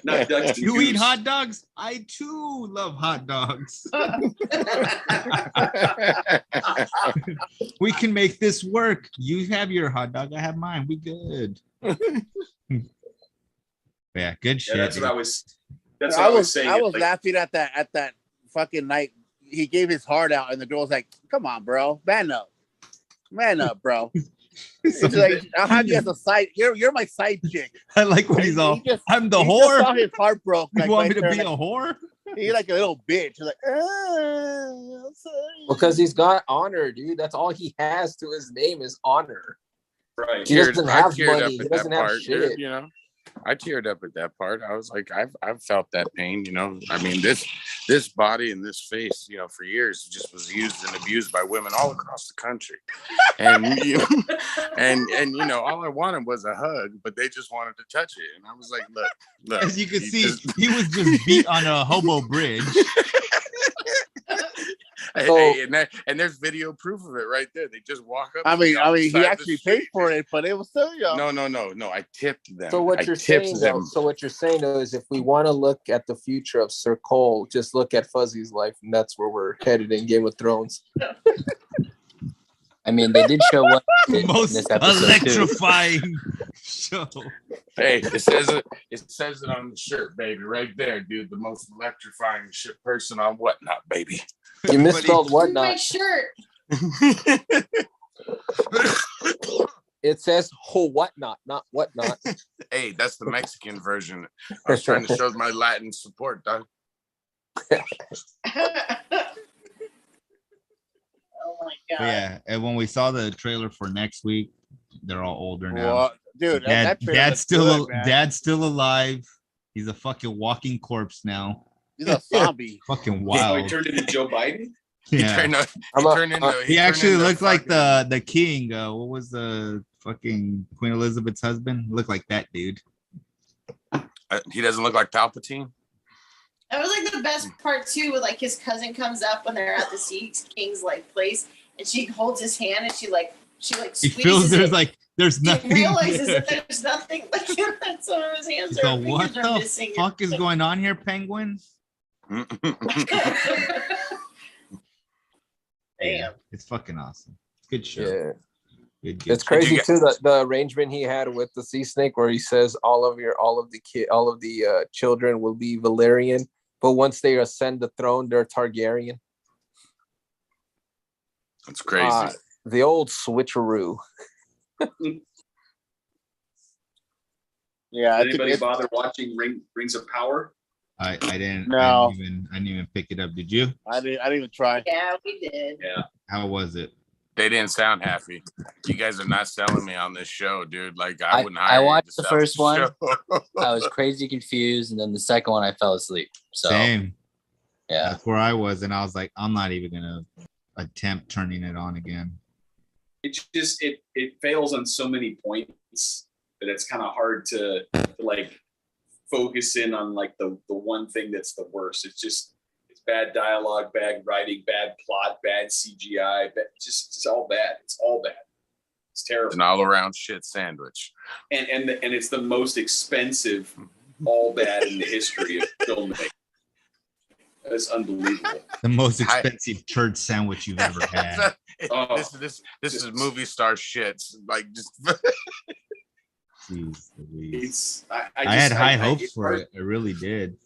Not ducks. You eat hot dogs? I too love hot dogs. We can make this work. You have your hot dog, I have mine. We good. Yeah, good shit. That's what I was. That's what I was saying. I was laughing at that fucking night. He gave his heart out, and the girl's like, "Come on, bro, man up, bro." It's like, I'll have you as a side. You're my side chick. I like when he's all. I'm the whore. Saw his heart broke. You want me to be a whore? He's like a little bitch. He's like, because he's got honor, dude. That's all he has to his name is honor. Right. He doesn't have money. He doesn't have shit. Dude, I teared up at that part. I was like, I've felt that pain, I mean, this body and this face, for years just was used and abused by women all across the country. And and all I wanted was a hug, but they just wanted to touch it. And I was like, look. As you can see, he was just beat on a hobo bridge. And there's video proof of it right there. They just walk up. I mean, he actually paid for it, but it was still No. I tipped them. So what you're saying is, if we want to look at the future of Sir Cole, just look at Fuzzy's life, and that's where we're headed in Game of Thrones. I mean, they did show what most electrifying show. Hey, it says it on the shirt, baby, right there, dude. The most electrifying shit person on Whatnot, baby. You misspelled Whatnot. My shirt. It says Whatnot, not Whatnot. Hey, that's the Mexican version. I was trying to show my Latin support, dog. Oh my God. Yeah, and when we saw the trailer for next week, they're all older now. Well, dude, Dad's still alive. He's a fucking walking corpse now. He's a zombie. Fucking Oh, wild. he turned into Joe Biden. Yeah. He actually looked like the king. What was the fucking Queen Elizabeth's husband? Looked like that dude. He doesn't look like Palpatine. That was like the best part too, with like his cousin comes up when they're at the Sea King's like place, and she holds his hand and she He feels there's nothing. He realizes that there's nothing like that's one of his hands. So what the fuck is going on here, Penguin? Damn. It's fucking awesome. It's a good show. Yeah. Good. It's crazy too the arrangement he had with the sea snake, where he says all of the children will be Valyrian, but once they ascend the throne, they're Targaryen. That's crazy. The old switcheroo. Yeah. Did anybody bother watching Rings of Power? I didn't. No. I didn't even pick it up. Did you? I didn't even try. Yeah, we did. Yeah. How was it? They didn't sound happy. You guys are not selling me on this show, dude. Like I wouldn't hire I you watched to the sell first this one. show. I was crazy confused, and then the second one I fell asleep. So Same. yeah, That's where I was, and I was like, I'm not even gonna attempt turning it on again. It just it fails on so many points that it's kind of hard to like focus in on like the one thing that's the worst. It's bad dialogue, bad writing, bad plot, bad CGI, it's all bad. It's all bad. It's terrible. It's an all-around shit sandwich. And it's the most expensive all bad in the history of filmmaking. That's unbelievable. The most expensive turd sandwich you've ever had. This is movie star shit. Like just. Jeez Louise. I had high hopes for it. I really did.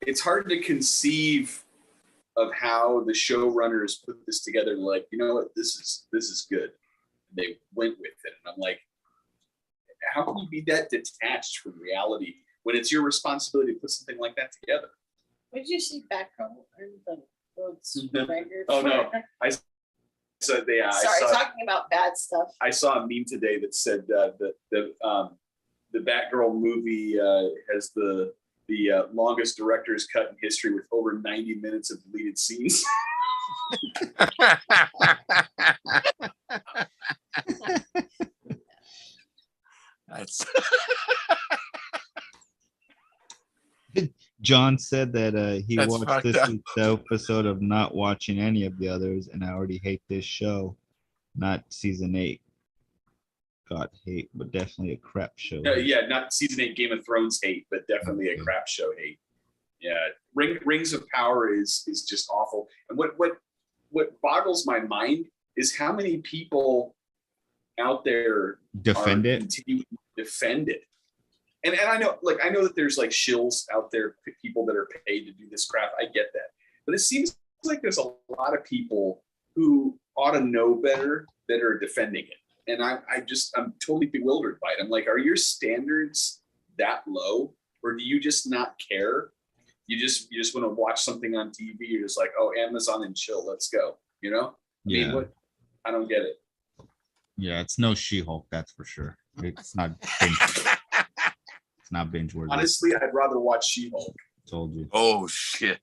It's hard to conceive of how the showrunners put this together. Like, you know what, this is good. And they went with it, and I'm like, how can you be that detached from reality when it's your responsibility to put something like that together? What did you see back home? Oh no, I said talking about bad stuff. I saw a meme today that said that the Batgirl movie has the longest director's cut in history with over 90 minutes of deleted scenes. That's John said that he That's watched this episode of not watching any of the others, and I already hate this show. Not season 8. God, hate, but definitely a crap show. Yeah, not season 8 Game of Thrones hate, but definitely a crap show hate. Yeah, Rings of Power is just awful. And what boggles my mind is how many people out there defend it. And I know that there's like shills out there, people that are paid to do this crap. I get that, but it seems like there's a lot of people who ought to know better that are defending it. And I'm totally bewildered by it. I'm like, are your standards that low, or do you just not care? You just want to watch something on TV. You're just like, oh, Amazon and chill, let's go. You know? Yeah. I mean, I don't get it. Yeah, it's no She-Hulk, that's for sure. It's not. It's not binge worthy. Honestly, I'd rather watch She-Hulk. Told you. Oh shit.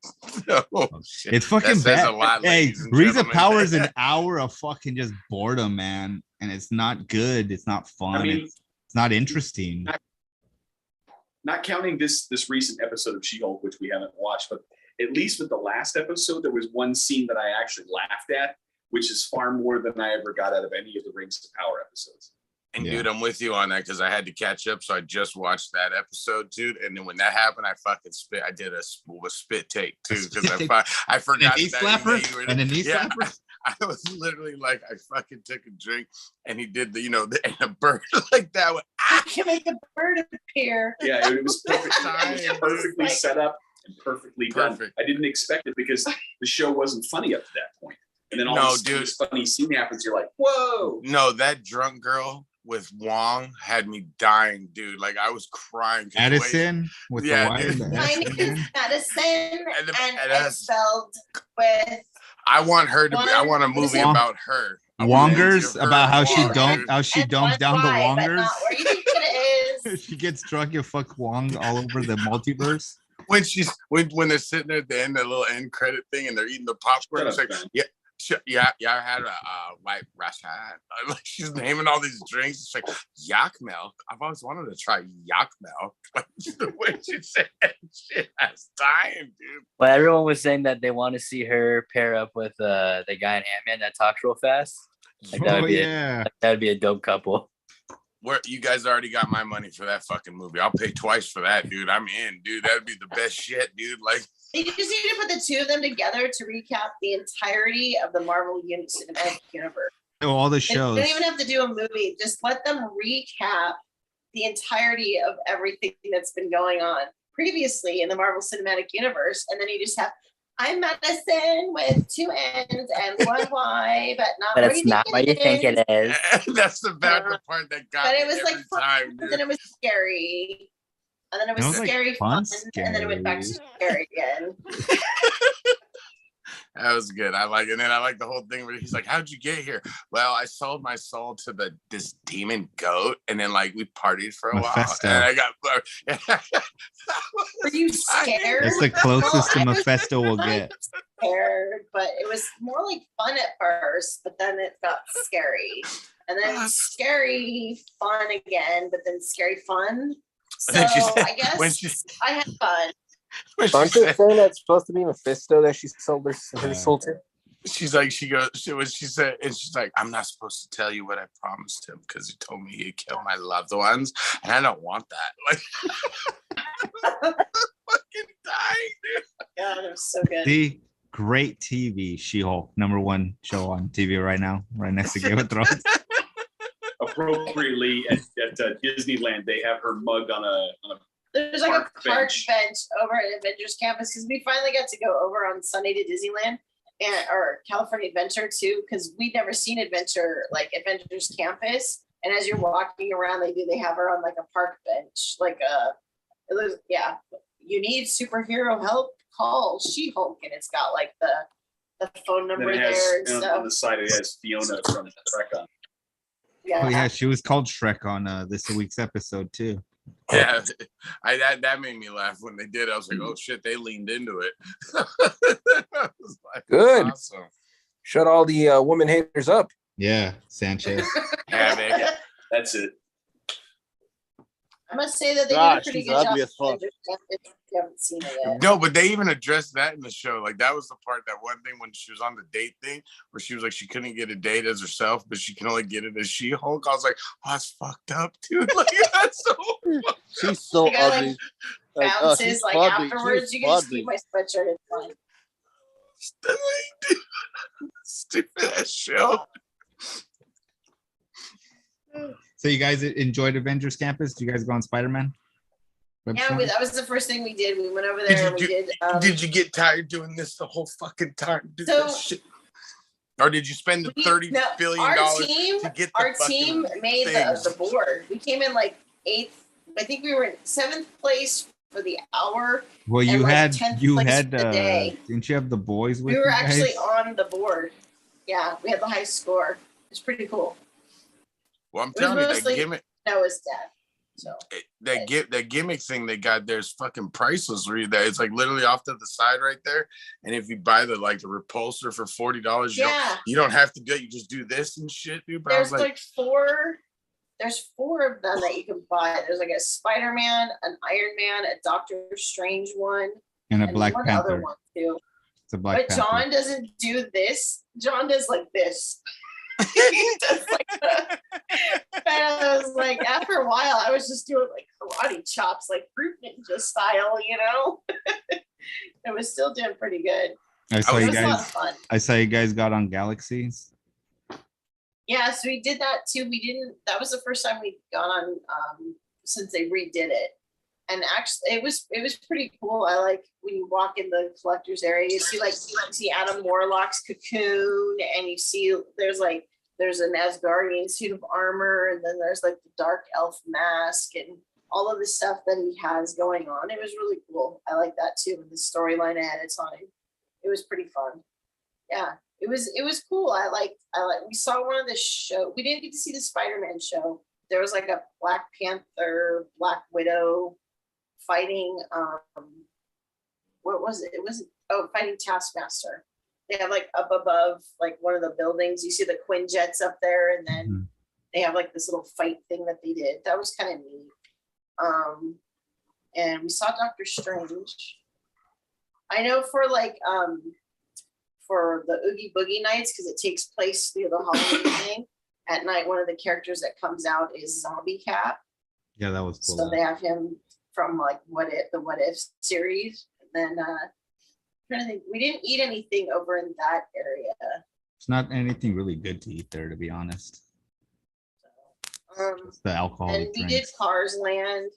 Shit. It's fucking bad. A lot, hey, Rings of Power is an hour of fucking just boredom, man. And it's not good. It's not fun. I mean, it's not interesting. Not counting this recent episode of She-Hulk, which we haven't watched, but at least with the last episode, there was one scene that I actually laughed at, which is far more than I ever got out of any of the Rings of Power episodes. And dude, I'm with you on that because I had to catch up, so I just watched that episode, dude. And then when that happened, I fucking spit. I did a spit take too because I forgot that. And a knee slapper. I was literally like, I fucking took a drink, and he did and a bird like that. I can make a bird appear. Yeah, it was perfectly set up and perfectly done. I didn't expect it because the show wasn't funny up to that point. And then all of a sudden, this funny scene happens. You're like, whoa. No, that drunk girl with Wong had me dying, dude. Like I was crying. Addison with the wine. My name is Addison, and it's spelled with. I want her to. I want a movie about her. Wongers, about how she And dumped down the why, but Wongers. not where you think it is. She gets drunk and fuck Wong all over the multiverse. When they're sitting there at the end, the little end credit thing, and they're eating the popcorn. It's like, I had a white Russian. Like she's naming all these drinks. It's like yak milk. I've always wanted to try yak milk. Like the way she said shit, I was dying, dude. Well, everyone was saying that they want to see her pair up with the guy in Ant-Man that talks real fast. Like that would be a dope couple. Where you guys already got my money for that fucking movie. I'll pay twice for that, dude. I'm in, dude. That'd be the best shit, dude. Like they just need to put the two of them together to recap the entirety of the Marvel Cinematic Universe. All the shows. They don't even have to do a movie. Just let them recap the entirety of everything that's been going on previously in the Marvel Cinematic Universe, and then you just have I'm medicine with 2 N's and 1 Y, but it's not what you think it is. That's the bad part that got but me it was every like time, and then it was scary. And then it was scary fun, and then it went back to scary again. That was good. I like it. And then I like the whole thing where he's like, how'd you get here? Well, I sold my soul to this demon goat, and then like we partied for a Mephisto. while. And I got Were you scared? That's the closest to Mephisto will get. Scared, but it was more like fun at first, but then it got scary. And then scary fun again, but then scary fun. So I guess I had fun. Aren't you saying that's supposed to be Mephisto that she sold her soul to? She's like, she said, and she's like, I'm not supposed to tell you what I promised him because he told me he'd kill my loved ones, and I don't want that. Like, fucking dying, dude. God, it was so good. The great TV, She-Hulk, #1 show on TV right now, right next to Game of Thrones. Appropriately at Disneyland, they have her mugged on a there's like a park bench over at Avengers Campus because we finally got to go over on Sunday to Disneyland or California Adventure too, because we'd never seen Avengers Campus. And as you're walking around, they have her on like a park bench, you need superhero help, call She-Hulk, and it's got like the phone number there and stuff. On the side it has Fiona from Shrek on. Yeah. Oh yeah, she was called Shrek on this week's episode too. Yeah, that made me laugh when they did. I was like, oh shit, they leaned into it. Like, good. Awesome. Shut all the woman haters up. Yeah, Sanchez. That's it. I must say that they did a pretty she's good ugly job. as fuck. If you haven't seen it yet. No, but they even addressed that in the show. Like that was the part, that one thing when she was on the date thing, where she was like she couldn't get a date as herself, but she can only get it as She-Hulk. I was like, oh, that's fucked up, dude. Like that's so. She's so ugly. Bounces afterwards. You can just keep my sweatshirt. It's fine. Stupid ass show. So you guys enjoyed Avengers Campus? Did you guys go on Spider-Man? Yeah, that was the first thing we did. We went over there and we did. Did you get tired doing this the whole fucking time? This shit? Or did you spend the $30 billion to get the our team made the board? We came in like 8th. I think we were in 7th place for the hour. Well, you had didn't you have the boys with you? We were actually on the board. Yeah, we had the high score. It's pretty cool. Well, I'm telling you, that gimmick. Noah's dad. So that gimmick thing they got there is fucking priceless. Read that. It's like literally off to the side right there. And if you buy the repulsor for $40, you don't have to do it. You just do this and shit, dude. But there's like 4. There's 4 of them that you can buy. There's like a Spider-Man, an Iron Man, a Doctor Strange one, and a Black Panther. Other one too. It's a Black Panther. John doesn't do this. John does like this. He does like that. And I was like, after a while, I was just doing like karate chops, like Fruit Ninja style, you know. It was still doing pretty good. I saw you guys got on Galaxies. Yeah, so we did that too. That was the first time we'd gone on since they redid it. And actually it was pretty cool. I like when you walk in the collector's area, you see Adam Warlock's cocoon, and you see there's an Asgardian suit of armor, and then there's like the dark elf mask and all of the stuff that he has going on. It was really cool. I like that too. And the storyline ahead of time. It was pretty fun. Yeah. it was cool. I like we saw one of the show. We didn't get to see the Spider-Man show. There was like a Black Panther, Black Widow fighting what was it? It was fighting Taskmaster. They have like up above like one of the buildings. You see the Quinjets up there, and then they have like this little fight thing that they did. That was kind of neat. And we saw Doctor Strange. I know for like for the Oogie Boogie nights, because it takes place through the Halloween thing. At night, one of the characters that comes out is Zombie Cat. Yeah, that was cool. So they have him from like the What If series. And then trying to think, we didn't eat anything over in that area. It's not anything really good to eat there, to be honest. It's the alcohol. And we did Cars Land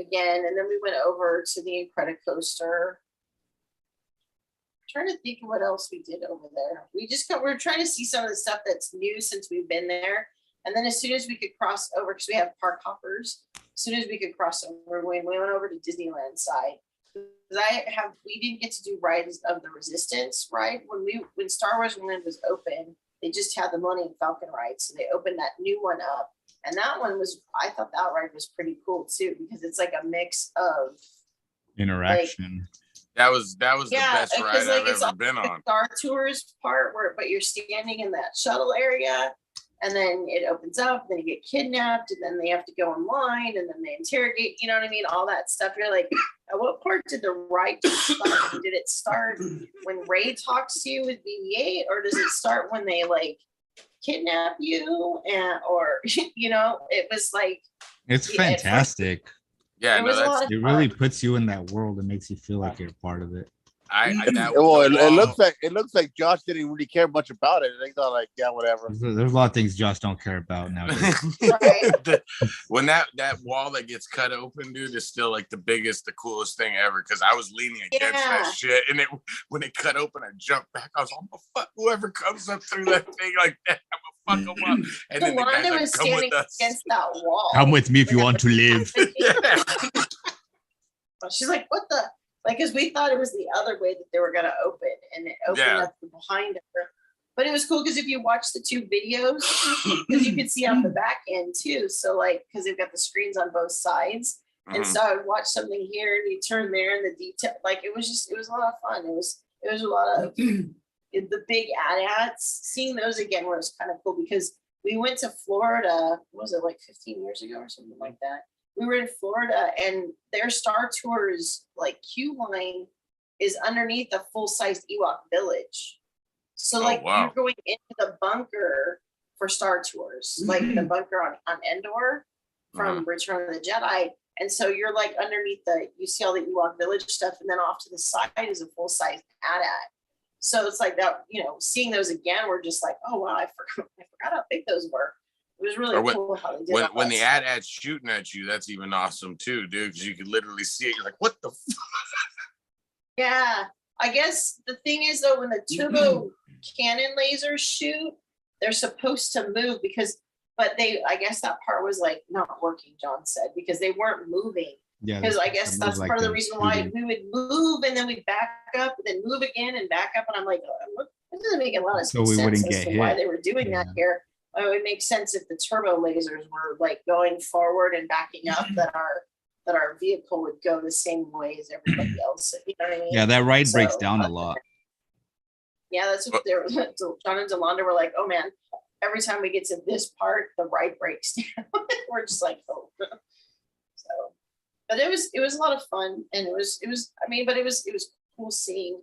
again, and then we went over to the Incredicoaster. Trying to think of what else we did over there. We were trying to see some of the stuff that's new since we've been there. And then as soon as we could cross over, because we have park hoppers, as soon as we could cross over, we went over to Disneyland side. We didn't get to do Rise of the Resistance ride. When Star Wars Land was open, they just had the Millennium Falcon ride. So they opened that new one up. And that one I thought that ride was pretty cool too, because it's like a mix of interaction. That was the best ride I've ever been on. Star Tours part but you're standing in that shuttle area, and then it opens up, then you get kidnapped, and then they have to go online, and then they interrogate, you know what I mean? All that stuff. You're like, at what part did the ride start? Did it start when Rey talks to you with BB-8, or does it start when they like kidnap you? Or it was like, it's fantastic. Yeah, it really puts you in that world and makes you feel like you're part of it. It looks like Josh didn't really care much about it. They thought like, yeah, whatever. There's a lot of things Josh don't care about nowadays. When that wall that gets cut open, dude, is still like the coolest thing ever. Because I was leaning against that shit, and when it cut open, I jumped back. I was like, fuck whoever comes up through that thing like that, I'm gonna fuck them up. And then the guys like, was standing against that wall. Come with me if you want to live. She's like, what the? Like, because we thought it was the other way that they were going to open, and it opened up behind her. But it was cool because if you watch the two videos, because you could see out the back end too. So like, because they've got the screens on both sides. And so I would watch something here and you turn there and the detail, like it was a lot of fun. It was a lot of the big AT-ATs. Seeing those again was kind of cool because we went to Florida, what was it, like 15 years ago or something like that? We were in Florida, and their Star Tours like queue line is underneath a full-size Ewok village. So like you're going into the bunker for Star Tours, like the bunker on Endor from Return of the Jedi. And so you're like underneath you see all the Ewok village stuff, and then off to the side is a full-size AT-AT. So it's like that, seeing those again, we're just like, oh wow, I forgot how big those were. It was really cool how they did when the AT-AT's shooting at you, that's even awesome too, dude, because you could literally see it. You're like, what the fuck? Yeah. I guess the thing is though, when the turbo cannon lasers shoot, they're supposed to move but I guess that part was like not working, John said, because they weren't moving. Yeah. Because I guess that's part of the reason why we would move and then we'd back up and then move again and back up. And I'm like, it doesn't make a lot of sense as to why they were doing that here. It would make sense if the turbo lasers were like going forward and backing up, that our vehicle would go the same way as everybody else. You know what I mean? Yeah, that ride breaks down a lot. Yeah, that's what they were. John and Delonda were like, oh man, every time we get to this part, the ride breaks down. We're just like, oh. So, but it was a lot of fun, and it was cool seeing.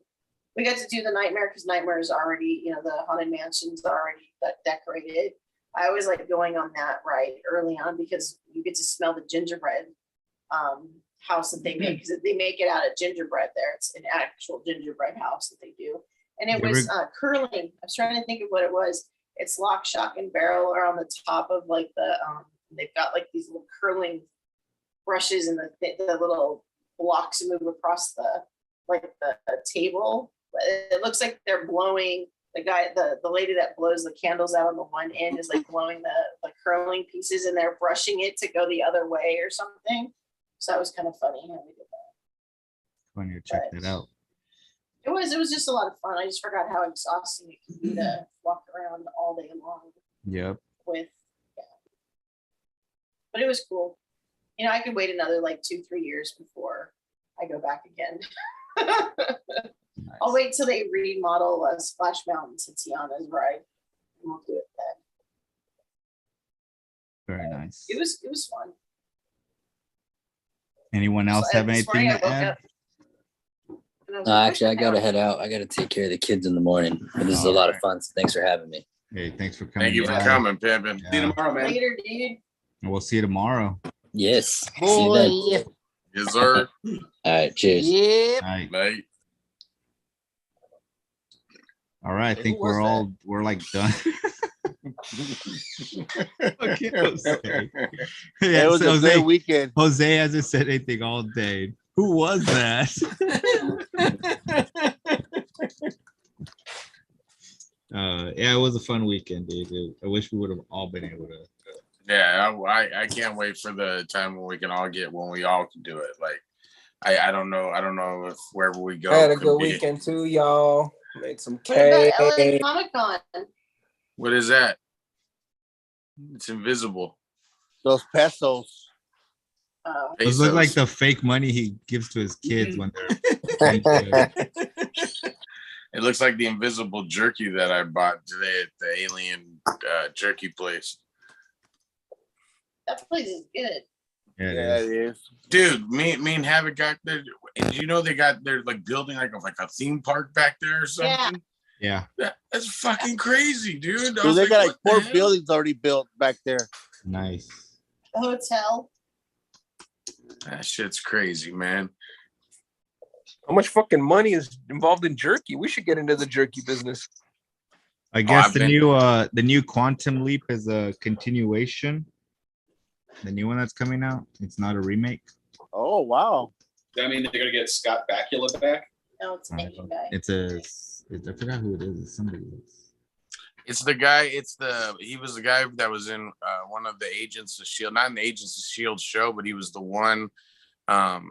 We got to do the Nightmare because Nightmare is already, the Haunted Mansion's already decorated. I always like going on that ride early on because you get to smell the gingerbread house that they make, because they make it out of gingerbread there. It's an actual gingerbread house that they do. And it was curling. I was trying to think of what it was. It's lock, shock, and barrel are on the top of like they've got like these little curling brushes, and the little blocks move across the table. It looks like they're blowing the lady that blows the candles out on the one end is like blowing the curling pieces, and they're brushing it to go the other way or something. So that was kind of funny how we did that. Funny to check that out. It was just a lot of fun. I just forgot how exhausting it can be to walk around all day long. Yep. With, yeah. But it was cool. You know, I could wait another like 2-3 years before I go back again. Nice. I'll wait till they remodel Splash Mountain to Tiana's ride, and we'll do it then. Very nice. It was fun. Anyone else have anything to add? Actually, I gotta head out. I gotta take care of the kids in the morning. But this is a lot of fun. So thanks for having me. Hey, thanks for coming. Thank you for coming, Pimpin'. Yeah. See you tomorrow, man. Later, dude. We'll see you tomorrow. Yes. See you then. Yes, sir. All right. Cheers. Yep. All right. Mate. All right. I Who think was we're like done. Okay, Jose. Yeah, It was so a Jose, great weekend. Jose hasn't said anything all day. Who was that? Yeah, it was a fun weekend, dude. I wish we would have all been able to. Yeah, I can't wait for the time when we can all get when we all can do it. Like I don't know if wherever we go. I had a could good be- weekend too, y'all. Made some What about LA cake. Comic Con? What is that? It's invisible. Those pesos. Those look like Pesos. the fake money he gives to his kids when they're. It looks like the invisible jerky that I bought today at the alien jerky place. That place is good. Yeah, Yeah, it is. it is. Dude, me and Havoc got there. And you know they're like building like a theme park back there or something. Yeah. That's fucking crazy, dude. I Dude, was they got like what the 4 hell? buildings already built back there. Nice. The hotel. That shit's crazy, man. How much fucking money is involved in jerky? We should get into the jerky business. I guess I've the new Quantum Leap is a continuation. The new one that's coming out. It's not a remake. Oh wow. Does that mean they're gonna get Scott Bakula back? No, it's an Asian guy. I forgot who it is. It's somebody else. It's the guy. He was the guy that was in one of the Agents of Shield, not in the Agents of Shield show, but he was the one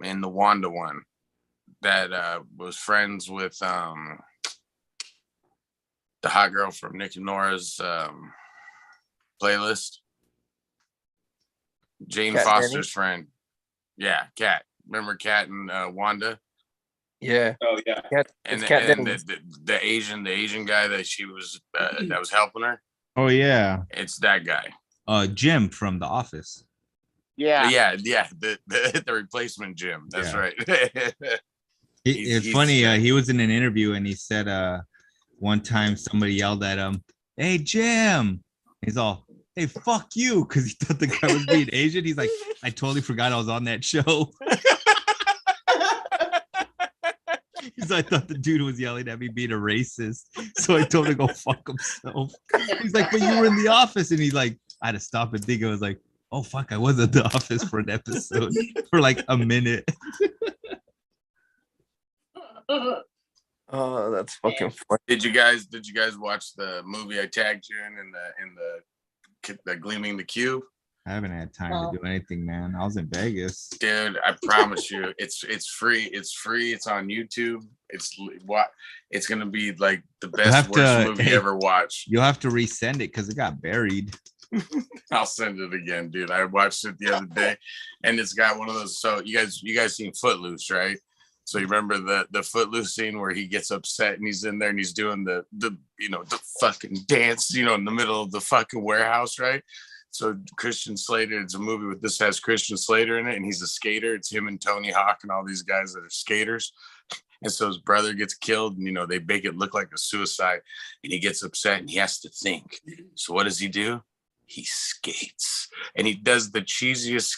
in the Wanda one that was friends with the hot girl from Nick and Nora's playlist. Jane Kat Foster's Denny? friend. Yeah, Kat. Remember Kat and Wanda? Yeah. Oh yeah. And, It's Kat and Denny. the Asian guy that she was that was helping her. Oh yeah. It's that guy. Jim from The Office. Yeah. Yeah. The replacement Jim. That's Yeah. right. It's funny. He was in an interview and he said one time somebody yelled at him, "Hey Jim!" He's all, "Hey, fuck you," because he thought the guy was being Asian. He's like, "I totally forgot I was on that show." He's like, "I thought the dude was yelling at me being a racist, so I told him to go fuck himself." He's like, "But you were in The Office," and he's like, I had to stop and think. I was like, "Oh fuck, I was at The Office for an episode for like a minute." Oh, that's fucking funny. Did you guys watch the movie I tagged you in the Gleaming the Cube? I haven't had time to do anything, man. I was in Vegas. Dude, I promise you, it's free. It's free. It's on YouTube. It's gonna be like the best worst movie ever watched. You'll have to resend it because it got buried. I'll send it again, dude. I watched it the other day, and it's got one of those. So you guys seen Footloose, right? So you remember the Footloose scene where he gets upset and he's in there and he's doing the fucking dance, in the middle of the fucking warehouse, right? So Christian Slater, it's a movie with this has Christian Slater in it, and he's a skater. It's him and Tony Hawk and all these guys that are skaters. And so his brother gets killed, and they make it look like a suicide, and he gets upset and he has to think. So what does he do? He skates, and he does the cheesiest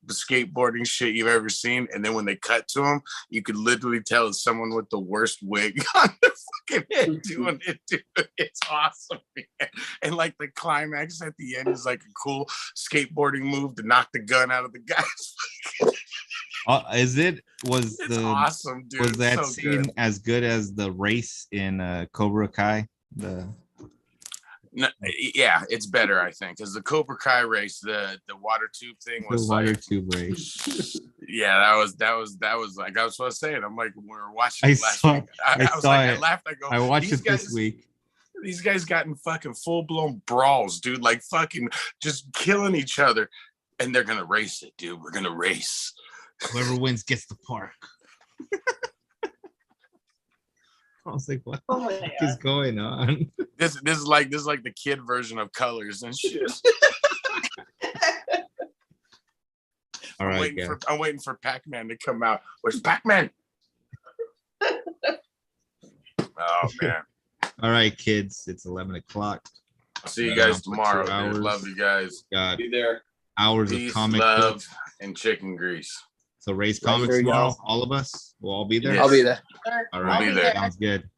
skateboarding shit you've ever seen. And then when they cut to him, you could literally tell it's someone with the worst wig on their fucking head doing it, dude. It's awesome, man. And like the climax at the end is like a cool skateboarding move to knock the gun out of the guy's. It's awesome, dude. Was that so scene good. as good as the race in Cobra Kai? No, yeah, it's better, I think, because the Cobra Kai race, the water tube thing was the water like, tube race. Yeah, that was like I was supposed to say it. I'm like, when we were watching I it last saw week. it. I was like, I laughed. I go, I watched these it guys, this week. These guys got in fucking full blown brawls, dude. Like fucking just killing each other, and they're gonna race it, dude. We're gonna race. Whoever wins gets the park. I was like, what Oh the fuck is going on? This is like the kid version of Colors and shit. All right, I'm waiting for Pac-Man to come out. Where's Pac-Man? Oh man. All right, kids. It's 11 o'clock. I'll see you guys tomorrow. Dude. Love you guys. Got Be there. hours Peace, of comic love, book. and chicken grease. So raise comics there, tomorrow. y'all. All of us. We'll all be there. Yes. I'll be there. All I'll right. be there. Sounds good.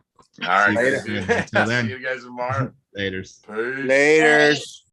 All right. Later. Dude. Until then. See you guys tomorrow. Laters. Peace. Laters.